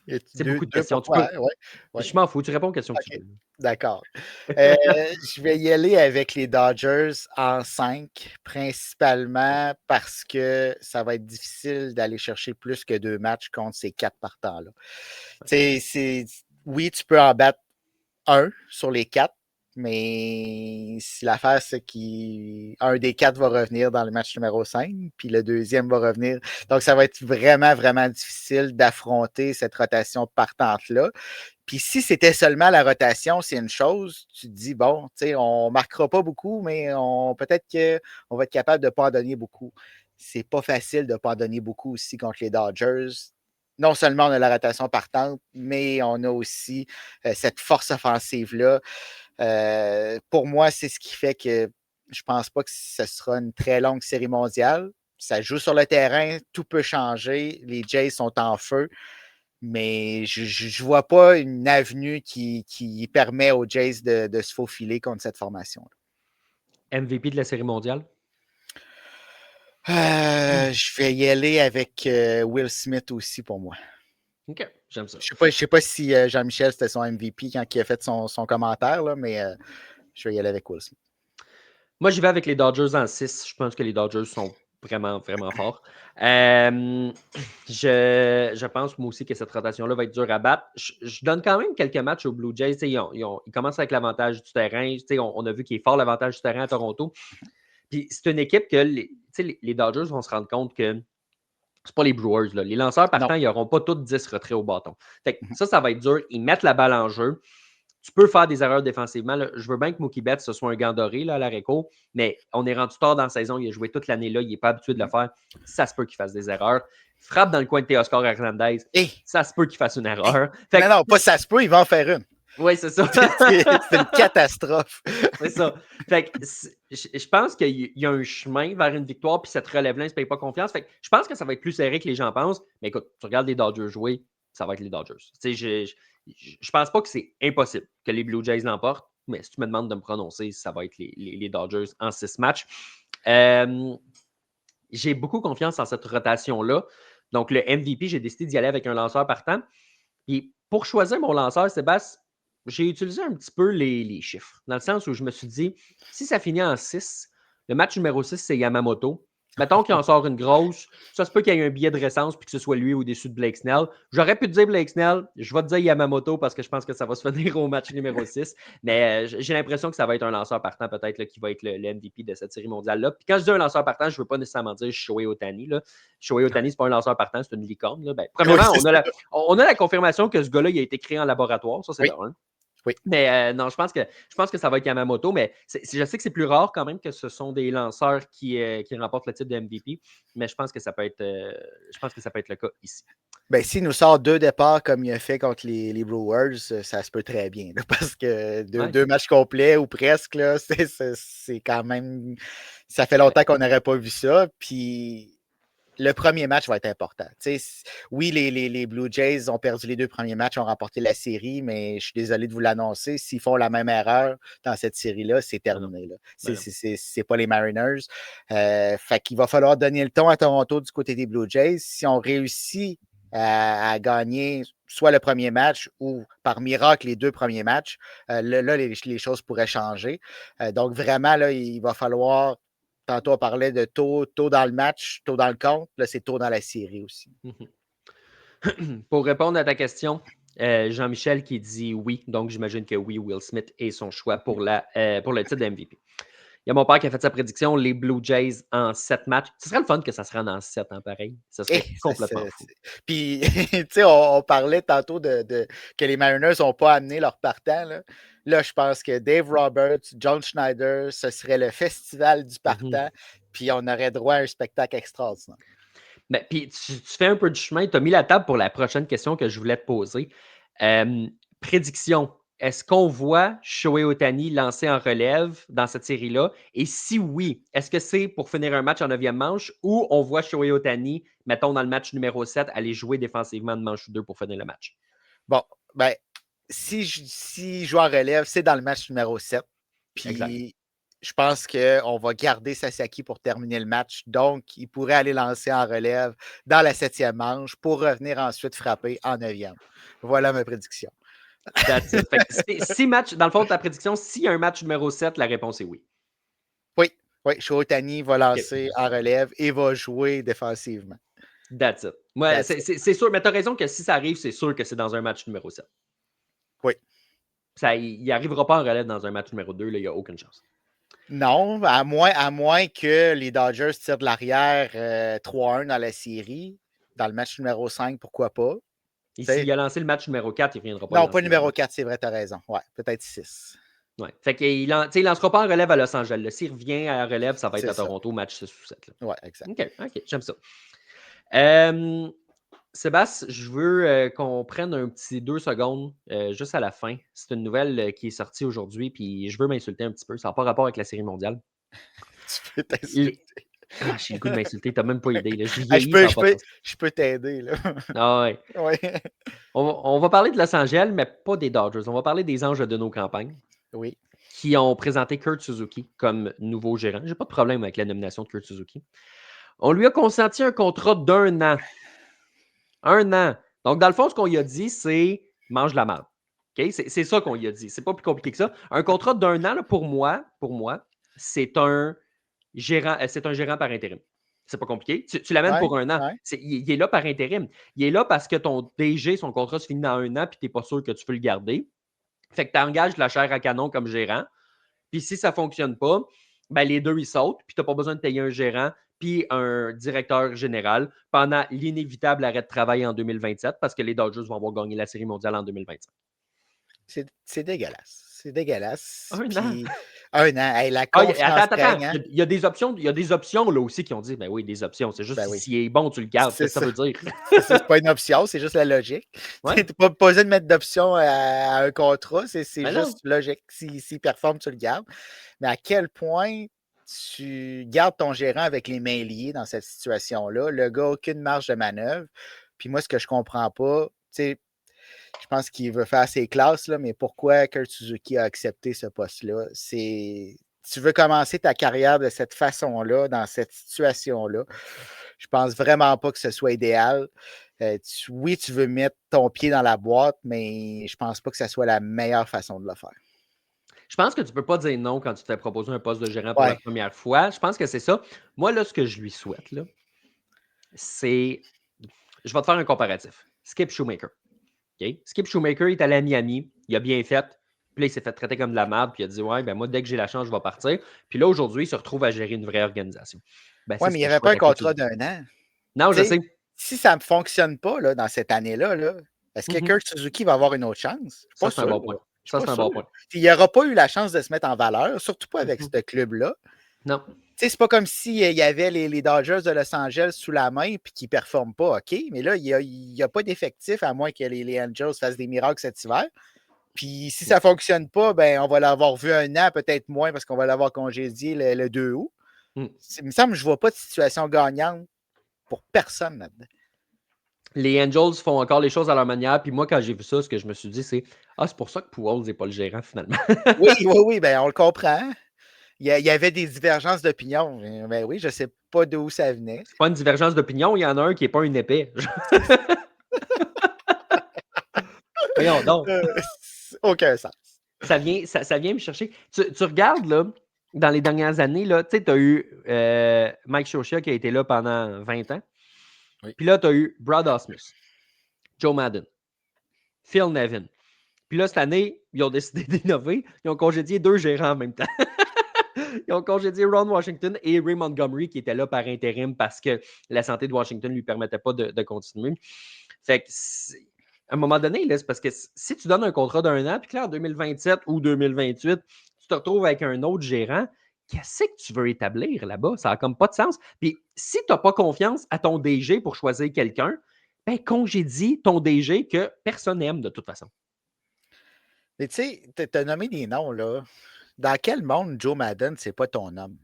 C'est beaucoup de questions. Tu peux...
Ouais.
Je m'en fous, tu réponds aux questions que tu veux.
D'accord. Je vais y aller avec les Dodgers en 5, principalement parce que ça va être difficile d'aller chercher plus que 2 matchs contre ces 4 partants-là. Oui, tu peux en battre un sur les 4, mais si l'affaire, c'est qu'un des 4 va revenir dans le match numéro 5, puis le deuxième va revenir. Donc, ça va être vraiment, vraiment difficile d'affronter cette rotation partante-là. Puis si c'était seulement la rotation, c'est une chose, tu te dis, bon, tu sais, on ne marquera pas beaucoup, mais peut-être qu'on va être capable de ne pas en donner beaucoup. C'est pas facile de ne pas en donner beaucoup aussi contre les Dodgers. Non seulement on a la rotation partante, mais on a aussi cette force offensive-là. Pour moi, c'est ce qui fait que je ne pense pas que ce sera une très longue série mondiale. Ça joue sur le terrain, tout peut changer. Les Jays sont en feu. Mais je ne vois pas une avenue qui permet aux Jays de se faufiler contre cette formation-là.
MVP de la série mondiale?
Je vais y aller avec Will Smith aussi pour moi.
OK, j'aime ça.
Je ne sais pas si Jean-Michel, c'était son MVP quand il a fait son commentaire, là, mais je vais y aller avec Will Smith.
Moi, j'y vais avec les Dodgers en 6. Je pense que les Dodgers sont vraiment, vraiment forts. Je pense, moi aussi, que cette rotation-là va être dure à battre. Je donne quand même quelques matchs aux Blue Jays. Ils commencent avec l'avantage du terrain. On a vu qu'il est fort l'avantage du terrain à Toronto. Puis c'est une équipe que les Dodgers vont se rendre compte que c'est pas les Brewers. Là. Les lanceurs partants, ils n'auront pas tous 10 retraits au bâton. Fait que ça va être dur. Ils mettent la balle en jeu. Tu peux faire des erreurs défensivement. Là. Je veux bien que Mookie Betts, ce soit un gant doré là, à la réco, mais on est rendu tard dans la saison. Il a joué toute l'année là. Il n'est pas habitué de le faire. Ça se peut qu'il fasse des erreurs. Frappe dans le coin de Teoscar Hernandez. Ça se peut qu'il fasse une erreur.
Non, pas ça se peut, il va en faire une.
Oui, c'est ça.
C'est une catastrophe.
C'est ça. Fait que je pense qu'il y a un chemin vers une victoire, puis cette relève-là ne se paye pas confiance. Fait que je pense que ça va être plus serré que les gens pensent. Mais écoute, tu regardes les Dodgers jouer, ça va être les Dodgers. Je pense pas que c'est impossible que les Blue Jays l'emportent, mais si tu me demandes de me prononcer, ça va être les Dodgers en 6 matchs. J'ai beaucoup confiance en cette rotation-là. Donc, le MVP, j'ai décidé d'y aller avec un lanceur partant. Puis, pour choisir mon lanceur, Sébastien, j'ai utilisé un petit peu les chiffres, dans le sens où je me suis dit, si ça finit en 6, le match numéro 6, c'est Yamamoto. Mettons qu'il en sort une grosse, ça se peut qu'il y ait un billet de récence puis que ce soit lui au-dessus de Blake Snell. J'aurais pu te dire Blake Snell, je vais te dire Yamamoto parce que je pense que ça va se finir au match numéro 6. Mais j'ai l'impression que ça va être un lanceur partant peut-être là, qui va être le MVP de cette série mondiale-là. Puis quand je dis un lanceur partant, je ne veux pas nécessairement dire Shohei Ohtani. Shohei Ohtani, ce n'est pas un lanceur partant, c'est une licorne. Là. Ben,
Oui,
premièrement,
c'est ça.
on a la confirmation que ce gars-là il a été créé en laboratoire. Ça, c'est
Oui,
de un.
oui.
Mais non, je pense que ça va être Yamamoto, mais je sais que c'est plus rare quand même que ce sont des lanceurs qui remportent le titre de MVP, mais je pense que ça peut être, le cas ici.
Ben, s'il nous sort 2 départs comme il a fait contre les Brewers, ça se peut très bien. Là, parce que deux matchs complets ou presque, là, c'est quand même. Ça fait longtemps qu'on n'aurait pas vu ça. Puis le premier match va être important. Oui, les Blue Jays ont perdu les 2 premiers matchs, ont remporté la série, mais je suis désolé de vous l'annoncer. S'ils font la même erreur dans cette série-là, c'est terminé. Là. C'est pas les Mariners. Fait qu'il va falloir donner le ton à Toronto du côté des Blue Jays. Si on réussit à gagner soit le premier match ou par miracle les 2 premiers matchs, là, les choses pourraient changer. Donc, vraiment, là, il va falloir. Tantôt, on parlait de tôt dans le match, tôt dans le compte. Là, c'est tôt dans la série aussi.
Pour répondre à ta question, Jean-Michel qui dit oui. Donc, j'imagine que oui, Will Smith est son choix pour le titre de MVP. Il y a mon père qui a fait sa prédiction, les Blue Jays en 7 matchs. Ce serait le fun que ça se rende en 7 en pareil. Ça serait complètement fou.
Puis, tu sais, on parlait tantôt que les Mariners n'ont pas amené leur partant. Là, je pense que Dave Roberts, John Schneider, ce serait le festival du partant. Puis, on aurait droit à un spectacle extraordinaire.
Ben, puis tu fais un peu du chemin. Tu as mis la table pour la prochaine question que je voulais te poser. Prédiction. Est-ce qu'on voit Shohei Ohtani lancer en relève dans cette série-là? Et si oui, est-ce que c'est pour finir un match en 9e manche ou on voit Shohei Ohtani, mettons dans le match numéro 7, aller jouer défensivement de manche 2 pour finir le match?
Bon, ben, si je joue en relève, c'est dans le match numéro 7. Puis,
Exact.
je pense qu'on va garder Sasaki pour terminer le match. Donc, il pourrait aller lancer en relève dans la 7e manche pour revenir ensuite frapper en 9e. Voilà ma prédiction.
That's it. Fait que si match, dans le fond de ta prédiction, s'il y a un match numéro 7, la réponse est oui.
Oui, Shohei Ohtani va lancer en relève et va jouer défensivement.
That's it. Ouais, c'est sûr, mais tu as raison que si ça arrive, c'est sûr que c'est dans un match numéro 7.
Oui.
Il n'arrivera pas en relève dans un match numéro 2, il n'y a aucune chance.
Non, à moins que les Dodgers tirent de l'arrière 3-1 dans la série. Dans le match numéro 5, pourquoi pas?
Et s'il a lancé le match numéro 4, il ne reviendra pas.
Non, pas numéro 4, c'est vrai, tu as raison. Ouais, peut-être 6.
Ouais. Fait qu'il ne lancera pas en relève à Los Angeles. S'il revient à la relève, ça va être à Toronto, match 6 ou 7.
Oui, exact.
OK, j'aime ça. Sébastien, je veux qu'on prenne un petit 2 secondes juste à la fin. C'est une nouvelle qui est sortie aujourd'hui, puis je veux m'insulter un petit peu. Ça n'a pas rapport avec la série mondiale.
Tu peux t'insulter.
J'ai le goût de m'insulter, t'as même pas idée. Là.
Je peux t'aider. Là.
Ah ouais.
Ouais.
On va parler de Los Angeles, mais pas des Dodgers. On va parler des anges de nos campagnes.
Oui.
Qui ont présenté Kurt Suzuki comme nouveau gérant. J'ai pas de problème avec la nomination de Kurt Suzuki. On lui a consenti un contrat d'1 an. 1 an. Donc, dans le fond, ce qu'on lui a dit, c'est mange la marde. Okay? C'est ça qu'on lui a dit. C'est pas plus compliqué que ça. Un contrat d'1 an, là, pour moi, c'est un gérant par intérim. C'est pas compliqué. Tu l'amènes pour 1 an.
Ouais.
Il est là par intérim. Il est là parce que ton DG, son contrat se finit dans 1 an et tu n'es pas sûr que tu peux le garder. Fait que tu engages la chair à canon comme gérant. Puis si ça ne fonctionne pas, ben les deux, ils sautent. Puis tu n'as pas besoin de payer un gérant puis un directeur général pendant l'inévitable arrêt de travail en 2027 parce que les Dodgers vont avoir gagné la Série mondiale en 2025.
C'est dégueulasse. C'est dégueulasse.
1 an.
1 an. Hey, la confiance.
Attends. Il y a des options là aussi qui ont dit, ben oui, des options. C'est juste s'il est bon, tu le gardes. Qu'est-ce que ça veut dire?
C'est pas une option, c'est juste la logique. Tu n'as pas besoin de mettre d'option à un contrat, c'est juste logique. S'il performe, tu le gardes. Mais à quel point tu gardes ton gérant avec les mains liées dans cette situation-là? Le gars, aucune marge de manœuvre. Puis moi, ce que je comprends pas, je pense qu'il veut faire ses classes, là, mais pourquoi Kurt Suzuki a accepté ce poste-là? tu veux commencer ta carrière de cette façon-là, dans cette situation-là, je pense vraiment pas que ce soit idéal. Oui, tu veux mettre ton pied dans la boîte, mais je pense pas que ce soit la meilleure façon de le faire.
Je pense que tu peux pas dire non quand tu t'es proposé un poste de gérant pour la
Ouais.
première fois. Je pense que c'est ça. Moi, là, ce que je lui souhaite, là, c'est. Je vais te faire un comparatif. Skip Shoemaker. OK? Skip Shoemaker, il est allé à Miami. Il a bien fait. Puis là, il s'est fait traiter comme de la merde. Puis il a dit ouais, ben moi, dès que j'ai la chance, je vais partir. Puis là, aujourd'hui, il se retrouve à gérer une vraie organisation. Ben,
Ouais,
c'est
mais
ce
il n'y
que je
avait pas
souhaite
un
à qui tu
contrat
dis.
d'1 an.
Non,
Tu
je
sais,
sais.
si ça ne fonctionne pas là, dans cette année-là, là, est-ce que Kirk Suzuki va avoir une autre chance? Je ne suis
Ça,
pas
c'est un
sûr.
bon
Là.
point.
Je suis
Ça,
pas
c'est un
sûr.
bon point.
Il n'aura pas eu la chance de se mettre en valeur, surtout pas avec
Mhm.
ce club-là.
Non.
Tu sais, c'est pas comme s'il y avait les Dodgers de Los Angeles sous la main et qu'ils ne performent pas, OK? Mais là, il n'y a pas d'effectif à moins que les Angels fassent des miracles cet hiver. Puis si ça ne fonctionne pas, ben, on va l'avoir vu 1 an, peut-être moins, parce qu'on va l'avoir congédié le 2 août.
Mm.
Il me semble que je ne vois pas de situation gagnante pour personne là-dedans.
Les Angels font encore les choses à leur manière. Puis moi, quand j'ai vu ça, ce que je me suis dit, c'est ah, c'est pour ça que Pujols n'est pas le gérant finalement.
Oui, ben, on le comprend. Il y avait des divergences d'opinion. Ben oui, je ne sais pas d'où ça venait.
C'est pas une divergence d'opinion, il y en a un qui n'est pas une épée. Voyons donc.
Aucun sens.
Ça vient me chercher. Tu regardes, là, dans les dernières années, tu sais, tu as eu Mike Scioscia qui a été là pendant 20 ans.
Oui.
Puis là, tu as eu Brad Ausmus, Joe Madden, Phil Nevin. Puis là, cette année, ils ont décidé d'innover. Ils ont congédié 2 gérants en même temps. Ils ont congédié Ron Washington et Ray Montgomery qui était là par intérim parce que la santé de Washington ne lui permettait pas de continuer. Fait que, à un moment donné, là, c'est parce que si tu donnes un contrat d'1 an, puis que là, en 2027 ou 2028, tu te retrouves avec un autre gérant, qu'est-ce que tu veux établir là-bas? Ça n'a comme pas de sens. Puis si tu n'as pas confiance à ton DG pour choisir quelqu'un, ben congédie ton DG que personne n'aime de toute façon.
Mais tu sais, tu as nommé des noms, là. Dans quel monde Joe Madden, c'est pas ton homme?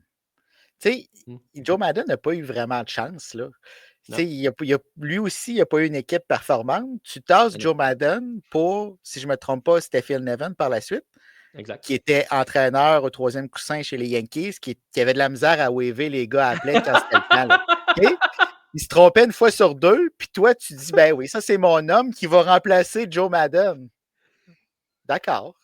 Tu sais, Joe Madden n'a pas eu vraiment de chance, là. Tu sais, lui aussi, il n'a pas eu une équipe performante. Tu tasses Joe Madden pour, si je ne me trompe pas, c'était Phil Nevin par la suite,
Exact.
qui était entraîneur au 3e coussin chez les Yankees, qui avait de la misère à waver les gars à plein quand c'était le temps. Là. Okay? Il se trompait une fois sur 2, puis toi, tu dis, ben oui, ça, c'est mon homme qui va remplacer Joe Madden. D'accord.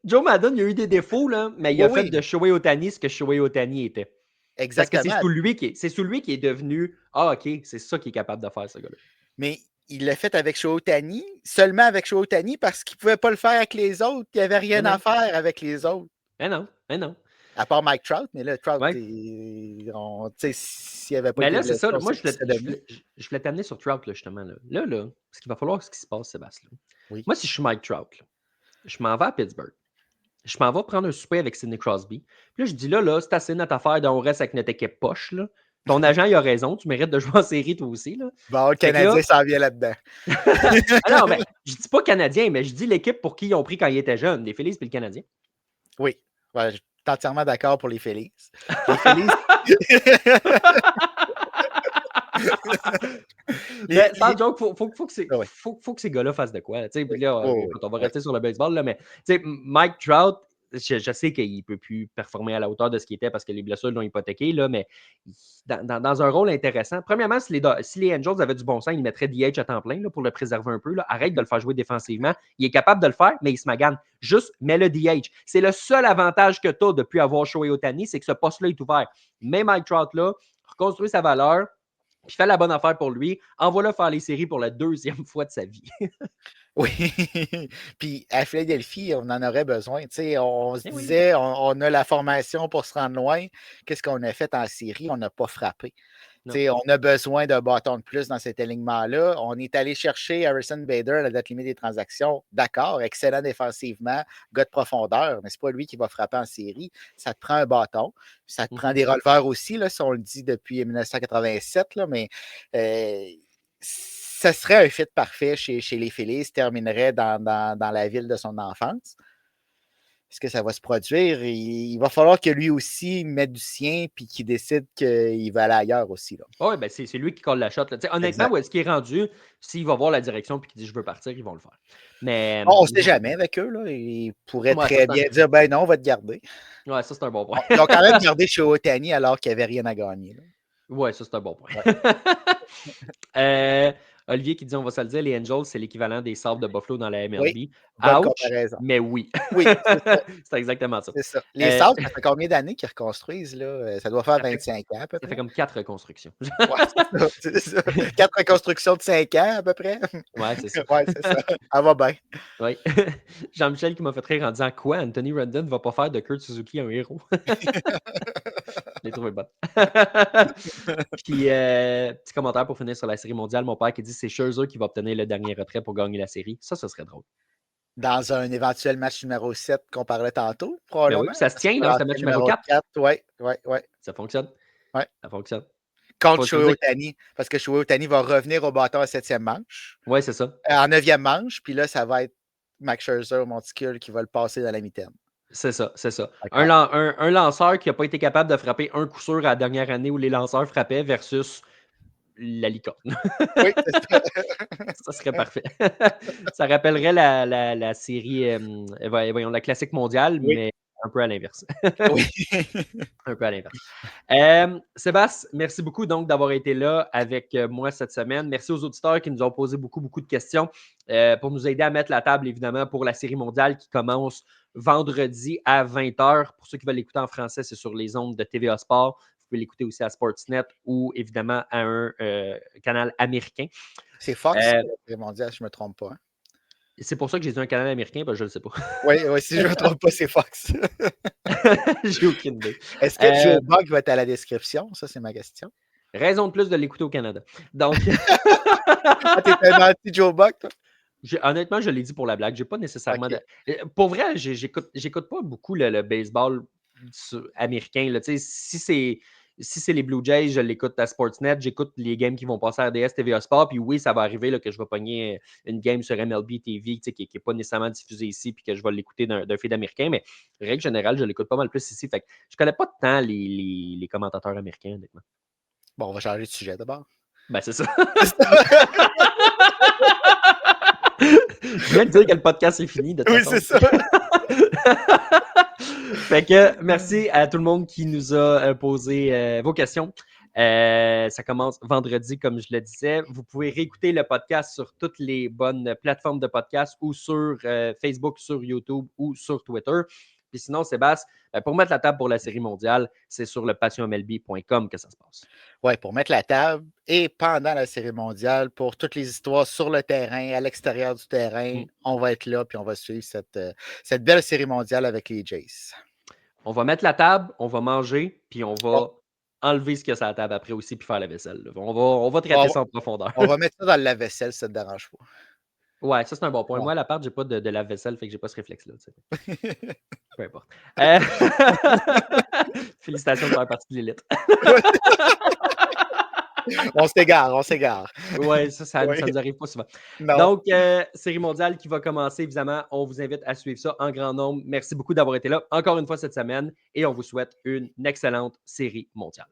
Joe Madden, il a eu des défauts, là, mais il a fait
Oui.
de Shohei Ohtani ce que Shohei Ohtani était. Parce que c'est
Exactement.
sous lui qui est devenu ah, OK, c'est ça qu'il est capable de faire, ce gars-là.
Mais il l'a fait avec Shohei Ohtani, seulement avec Shohei Ohtani parce qu'il ne pouvait pas le faire avec les autres. Il n'y avait rien à faire avec les autres.
Mais non, mais non.
À part Mike Trout, mais là, Trout,
Ouais.
s'il n'avait pas
Mais
été
là, c'est
blessé,
ça.
on
Moi,
sait ce qu'il serait devenu.
je voulais t'amener sur Trout, là, justement. Là, ce qu'il va falloir, ce qui se passe, Sébastien.
Oui.
Moi, si je suis Mike Trout, là, je m'en vais à Pittsburgh. Je m'en vais prendre un souper avec Sidney Crosby. Puis là, je dis là, c'est assez notre affaire on reste avec notre équipe poche. Là. Ton agent, il a raison. Tu mérites de jouer en série, toi aussi. Là.
Bon, le
Fait que là,
Canadien s'en vient là-dedans.
ah non, mais je dis pas Canadien, mais je dis l'équipe pour qui ils ont pris quand ils étaient jeunes, les Phillies puis le Canadien.
Oui. Ouais, je suis entièrement d'accord pour les Phillies. Les Phillies.
Mais sans joke, faut que ces gars-là fassent de quoi. Là,
Oui.
écoute, on va rester sur le baseball, là, mais Mike Trout, je sais qu'il ne peut plus performer à la hauteur de ce qu'il était parce que les blessures l'ont hypothéqué, là, mais dans un rôle intéressant. Premièrement, si les Angels avaient du bon sens, ils mettraient DH à temps plein là, pour le préserver un peu. Là. Arrête de le faire jouer défensivement. Il est capable de le faire, mais il se magane. Juste mets le DH. C'est le seul avantage que tu as depuis avoir Shohei Ohtani, c'est que ce poste-là est ouvert. Mets Mike Trout là, reconstruis sa valeur. Puis fais la bonne affaire pour lui. Envoie-le faire les séries pour la 2e fois de sa vie.
Oui. Puis à Philadelphie, on en aurait besoin. On se disait, on a la formation pour se rendre loin. Qu'est-ce qu'on a fait en série? On n'a pas frappé. On a besoin d'un bâton de plus dans cet alignement-là. On est allé chercher Harrison Bader à la date limite des transactions. D'accord, excellent défensivement, gars de profondeur, mais ce n'est pas lui qui va frapper en série. Ça te prend un bâton. Ça te prend des releveurs aussi, là, si on le dit depuis 1987, là, mais ça serait un fit parfait chez les Phillies, terminerait dans la ville de son enfance. est-ce que ça va se produire? Et il va falloir que lui aussi mette du sien puis qu'il décide qu'il va aller ailleurs aussi. Là.
Oui, ben c'est lui qui colle la shot. Là. Honnêtement,
Exact.
où est-ce qu'il est rendu? S'il va voir la direction et qu'il dit je veux partir, ils vont le faire. Mais
On ne sait jamais avec eux. Là. Ils pourraient
ouais,
très bien dire ben non, on va te garder.
Ouais, ça, c'est un bon point.
Ils ont quand même gardé chez Otani alors qu'il n'y avait rien à gagner.
Ouais, ça, c'est un bon point.
Ouais.
Olivier qui dit on va se le dire, les Angels, c'est l'équivalent des Sabres de Buffalo dans la MLB.
Oui, bonne
Ouch,
comparaison.
mais oui.
Oui, c'est ça.
C'est exactement ça.
C'est ça. Les Sabres, ça fait combien d'années qu'ils reconstruisent? Là? Ça doit faire 25 ans à peu
Ça fait
près.
comme 4 reconstructions.
Ouais, c'est ça. 4 reconstructions de 5 ans à peu près.
Ouais, c'est ça.
Ouais, c'est ça. Ça va bien.
Oui. Jean-Michel qui m'a fait rire en disant quoi? Anthony Rendon ne va pas faire de Kurt Suzuki un héros. Je l'ai trouvé bon. Puis, petit commentaire pour finir sur la série mondiale. Mon père qui dit c'est Scherzer qui va obtenir le dernier retrait pour gagner la série. Ça serait drôle.
Dans un éventuel match numéro 7 qu'on parlait tantôt,
Ben
probablement.
oui, ça se tient, là, c'est le match numéro 4.
Oui.
Ça fonctionne.
Ouais.
Ça fonctionne.
Contre Shohei Ohtani, parce que Shohei Ohtani va revenir au bâton à 7e manche.
Oui, c'est ça.
En 9e manche, puis là, ça va être Max Scherzer au monticule qui va le passer dans la mitaine.
C'est ça, c'est ça. Un lanceur qui n'a pas été capable de frapper un coup sûr à la dernière année où les lanceurs frappaient versus la licorne.
Oui, c'est ça.
Ça serait parfait. Ça rappellerait la série, voyons, la classique mondiale,
Oui.
mais un peu à l'inverse.
Oui.
Un peu à l'inverse. Sébastien, merci beaucoup donc d'avoir été là avec moi cette semaine. Merci aux auditeurs qui nous ont posé beaucoup de questions pour nous aider à mettre la table, évidemment, pour la série mondiale qui commence vendredi à 20h. Pour ceux qui veulent l'écouter en français, c'est sur les ondes de TVA Sport. Vous pouvez l'écouter aussi à Sportsnet ou évidemment à un canal américain.
C'est Fox, la série mondiale, je ne me trompe pas. Hein?
C'est pour ça que j'ai dit un canal américain, parce que je ne le sais pas.
Oui, si je ne me trompe pas, c'est Fox.
J'ai aucune idée.
Est-ce que Joe Buck va être à la description? Ça, c'est ma question.
Raison de plus de l'écouter au Canada. Donc.
T'es tellement anti-Joe Buck, toi?
Honnêtement, je l'ai dit pour la blague. J'ai pas nécessairement Pour vrai, j'écoute pas beaucoup le baseball américain. Là. Si c'est les Blue Jays, je l'écoute à Sportsnet. J'écoute les games qui vont passer à RDS, TVA Sport. Puis oui, ça va arriver là, que je vais pogner une game sur MLB TV qui n'est pas nécessairement diffusée ici puis que je vais l'écouter d'un feed américain. Mais règle générale, je l'écoute pas mal plus ici. Fait que je connais pas tant les commentateurs américains, honnêtement.
Bon, on va changer de sujet d'abord.
Ben, c'est ça. Je viens de dire que le podcast est fini. De toute façon.
Oui, c'est ça.
Fait que merci à tout le monde qui nous a posé vos questions. Ça commence vendredi, comme je le disais. Vous pouvez réécouter le podcast sur toutes les bonnes plateformes de podcast ou sur Facebook, sur YouTube ou sur Twitter. Puis sinon, Sébastien, pour mettre la table pour la série mondiale, c'est sur le passionmlb.com que ça se passe.
Oui, pour mettre la table et pendant la série mondiale, pour toutes les histoires sur le terrain, à l'extérieur du terrain, on va être là puis on va suivre cette belle série mondiale avec les Jays.
On va mettre la table, on va manger, puis on va enlever ce qu'il y a sur la table après aussi puis faire la vaisselle. Là. On va traiter ça en profondeur.
On va mettre ça dans le lave-vaisselle, ça ne te dérange pas.
Ouais, ça c'est un bon point. Moi, à l'appart, j'ai pas de lave-vaisselle, fait que j'ai pas ce réflexe-là. Peu importe. Félicitations de faire partie de l'élite.
On s'égare.
Oui, ça nous arrive pas souvent.
Non.
Donc, série mondiale qui va commencer, évidemment. On vous invite à suivre ça en grand nombre. Merci beaucoup d'avoir été là encore une fois cette semaine et on vous souhaite une excellente série mondiale.